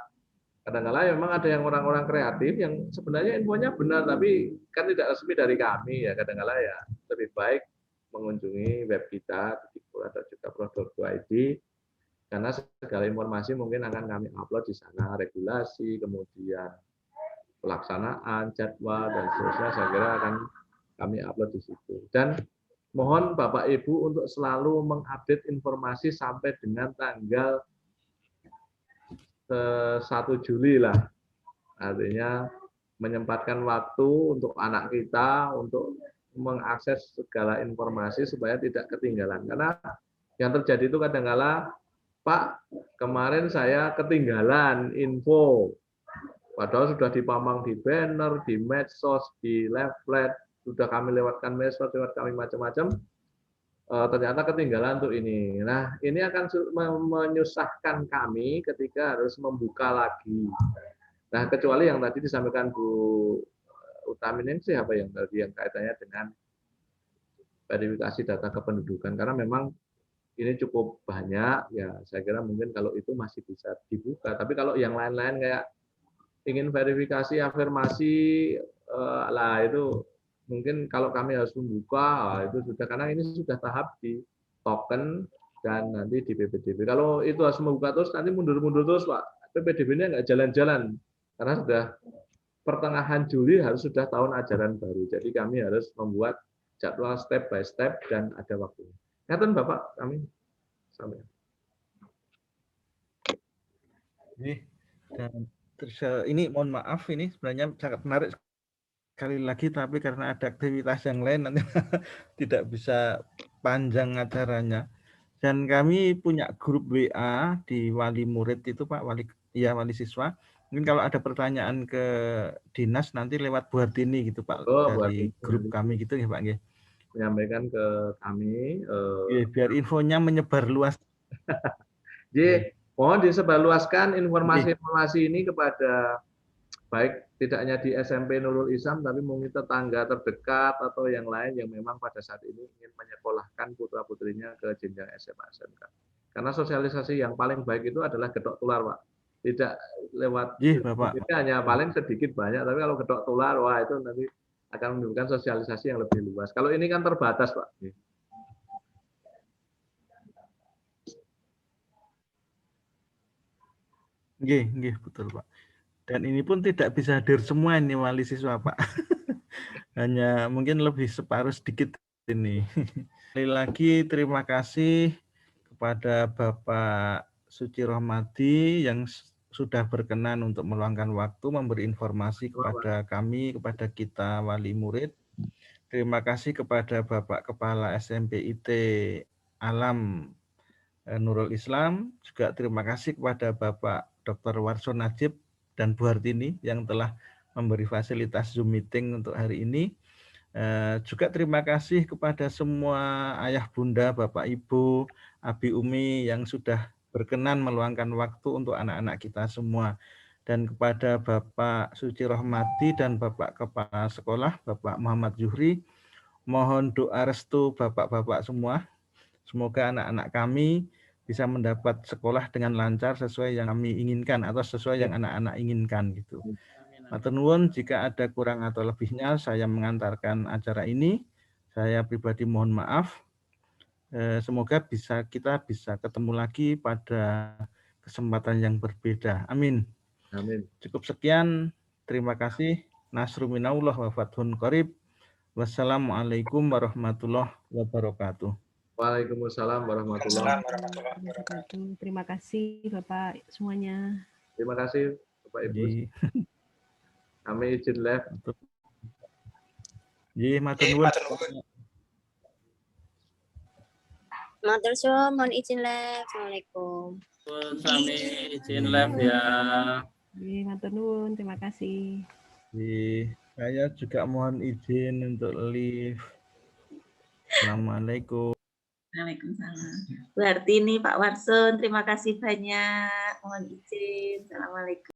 Kadang-kala memang ada yang orang-orang kreatif yang sebenarnya infonya benar tapi kan tidak resmi dari kami ya. Kadang-kala ya lebih baik mengunjungi web kita dikora.jogjaprof.go.id karena segala informasi mungkin akan kami upload di sana, regulasi, kemudian pelaksanaan, jadwal dan seterusnya saya kira akan kami upload di situ. Dan mohon Bapak Ibu untuk selalu mengupdate informasi sampai dengan tanggal 1 Juli lah. Artinya menyempatkan waktu untuk anak kita untuk mengakses segala informasi supaya tidak ketinggalan. Karena yang terjadi itu kadang-kala, Pak, kemarin saya ketinggalan info. Padahal sudah dipamang di banner, di medsos, di leaflet, sudah kami lewatkan medsos, lewat kami macam-macam. Ternyata ketinggalan untuk ini. Nah, ini akan menyusahkan kami ketika harus membuka lagi. Nah, kecuali yang tadi disampaikan Bu Utamin ini sih apa yang tadi yang kaitannya dengan verifikasi data kependudukan karena memang ini cukup banyak ya saya kira mungkin kalau itu masih bisa dibuka tapi kalau yang lain-lain kayak ingin verifikasi afirmasi lah itu mungkin kalau kami harus membuka itu sudah karena ini sudah tahap di token dan nanti di PPDB kalau itu harus membuka terus nanti mundur-mundur terus Pak PPDB-nya nggak jalan-jalan karena sudah pertengahan Juli harus sudah tahun ajaran baru jadi kami harus membuat jadwal step by step dan ada waktunya. Ngaten Bapak kami sampai. Dan ini mohon maaf ini sebenarnya sangat menarik sekali lagi tapi karena ada aktivitas yang lain nanti tidak bisa panjang acaranya. Dan kami punya grup WA di wali murid itu Pak wali siswa. Mungkin kalau ada pertanyaan ke dinas nanti lewat Bu Hartini gitu Pak dari grup kami gitu ya Pak nggih. Menyampaikan ke kami biar infonya menyebar luas. Jadi mohon disebarluaskan informasi-informasi ini kepada baik tidak hanya di SMP Nurul Islam tapi mungkin tetangga terdekat atau yang lain yang memang pada saat ini ingin menyekolahkan putra-putrinya ke jenjang SMA SMK. Karena sosialisasi yang paling baik itu adalah gedok tular, Pak. Tidak lewat hanya paling sedikit banyak tapi kalau gedok tular wah itu nanti akan menimbulkan sosialisasi yang lebih luas. Kalau ini kan terbatas, Pak. Nggih, betul, Pak. Dan ini pun tidak bisa hadir semua ini wali siswa, Pak. Hanya mungkin lebih separuh sedikit ini. Sekali lagi terima kasih kepada Bapak Suci Rahmadi yang sudah berkenan untuk meluangkan waktu memberi informasi kepada kami, kepada kita wali murid. Terima kasih kepada Bapak Kepala SMPIT Alam Nurul Islam. Juga terima kasih kepada Bapak Dr. Warso Najib dan Bu Hartini yang telah memberi fasilitas Zoom meeting untuk hari ini. Juga terima kasih kepada semua ayah bunda, bapak ibu, abi umi yang sudah berkenan meluangkan waktu untuk anak-anak kita semua. Dan kepada Bapak Suci Rahmadi dan Bapak Kepala Sekolah, Bapak Muhammad Zuhri, mohon doa restu bapak-bapak semua. Semoga anak-anak kami bisa mendapat sekolah dengan lancar sesuai yang kami inginkan atau sesuai yang anak-anak inginkan gitu. Matur nuwun, jika ada kurang atau lebihnya saya mengantarkan acara ini. Saya pribadi mohon maaf. Semoga kita bisa ketemu lagi pada kesempatan yang berbeda. Amin. Amin. Cukup sekian. Terima kasih. Nasru minallah wa fathun qarib. Wassalamualaikum warahmatullahi wabarakatuh. Waalaikumsalam warahmatullahi Wabarakatuh. Terima kasih Bapak semuanya. Terima kasih Bapak Ibu. Kami izin live. Matur nuwun. Matur suwun, mohon izin live. Assalamualaikum. Sami izin live ya. Matur nuwun, terima kasih. Saya juga mohon izin untuk live. Assalamualaikum. Waalaikumsalam. Bu Hartini, Pak Warsun, terima kasih banyak. Mohon izin. Assalamualaikum.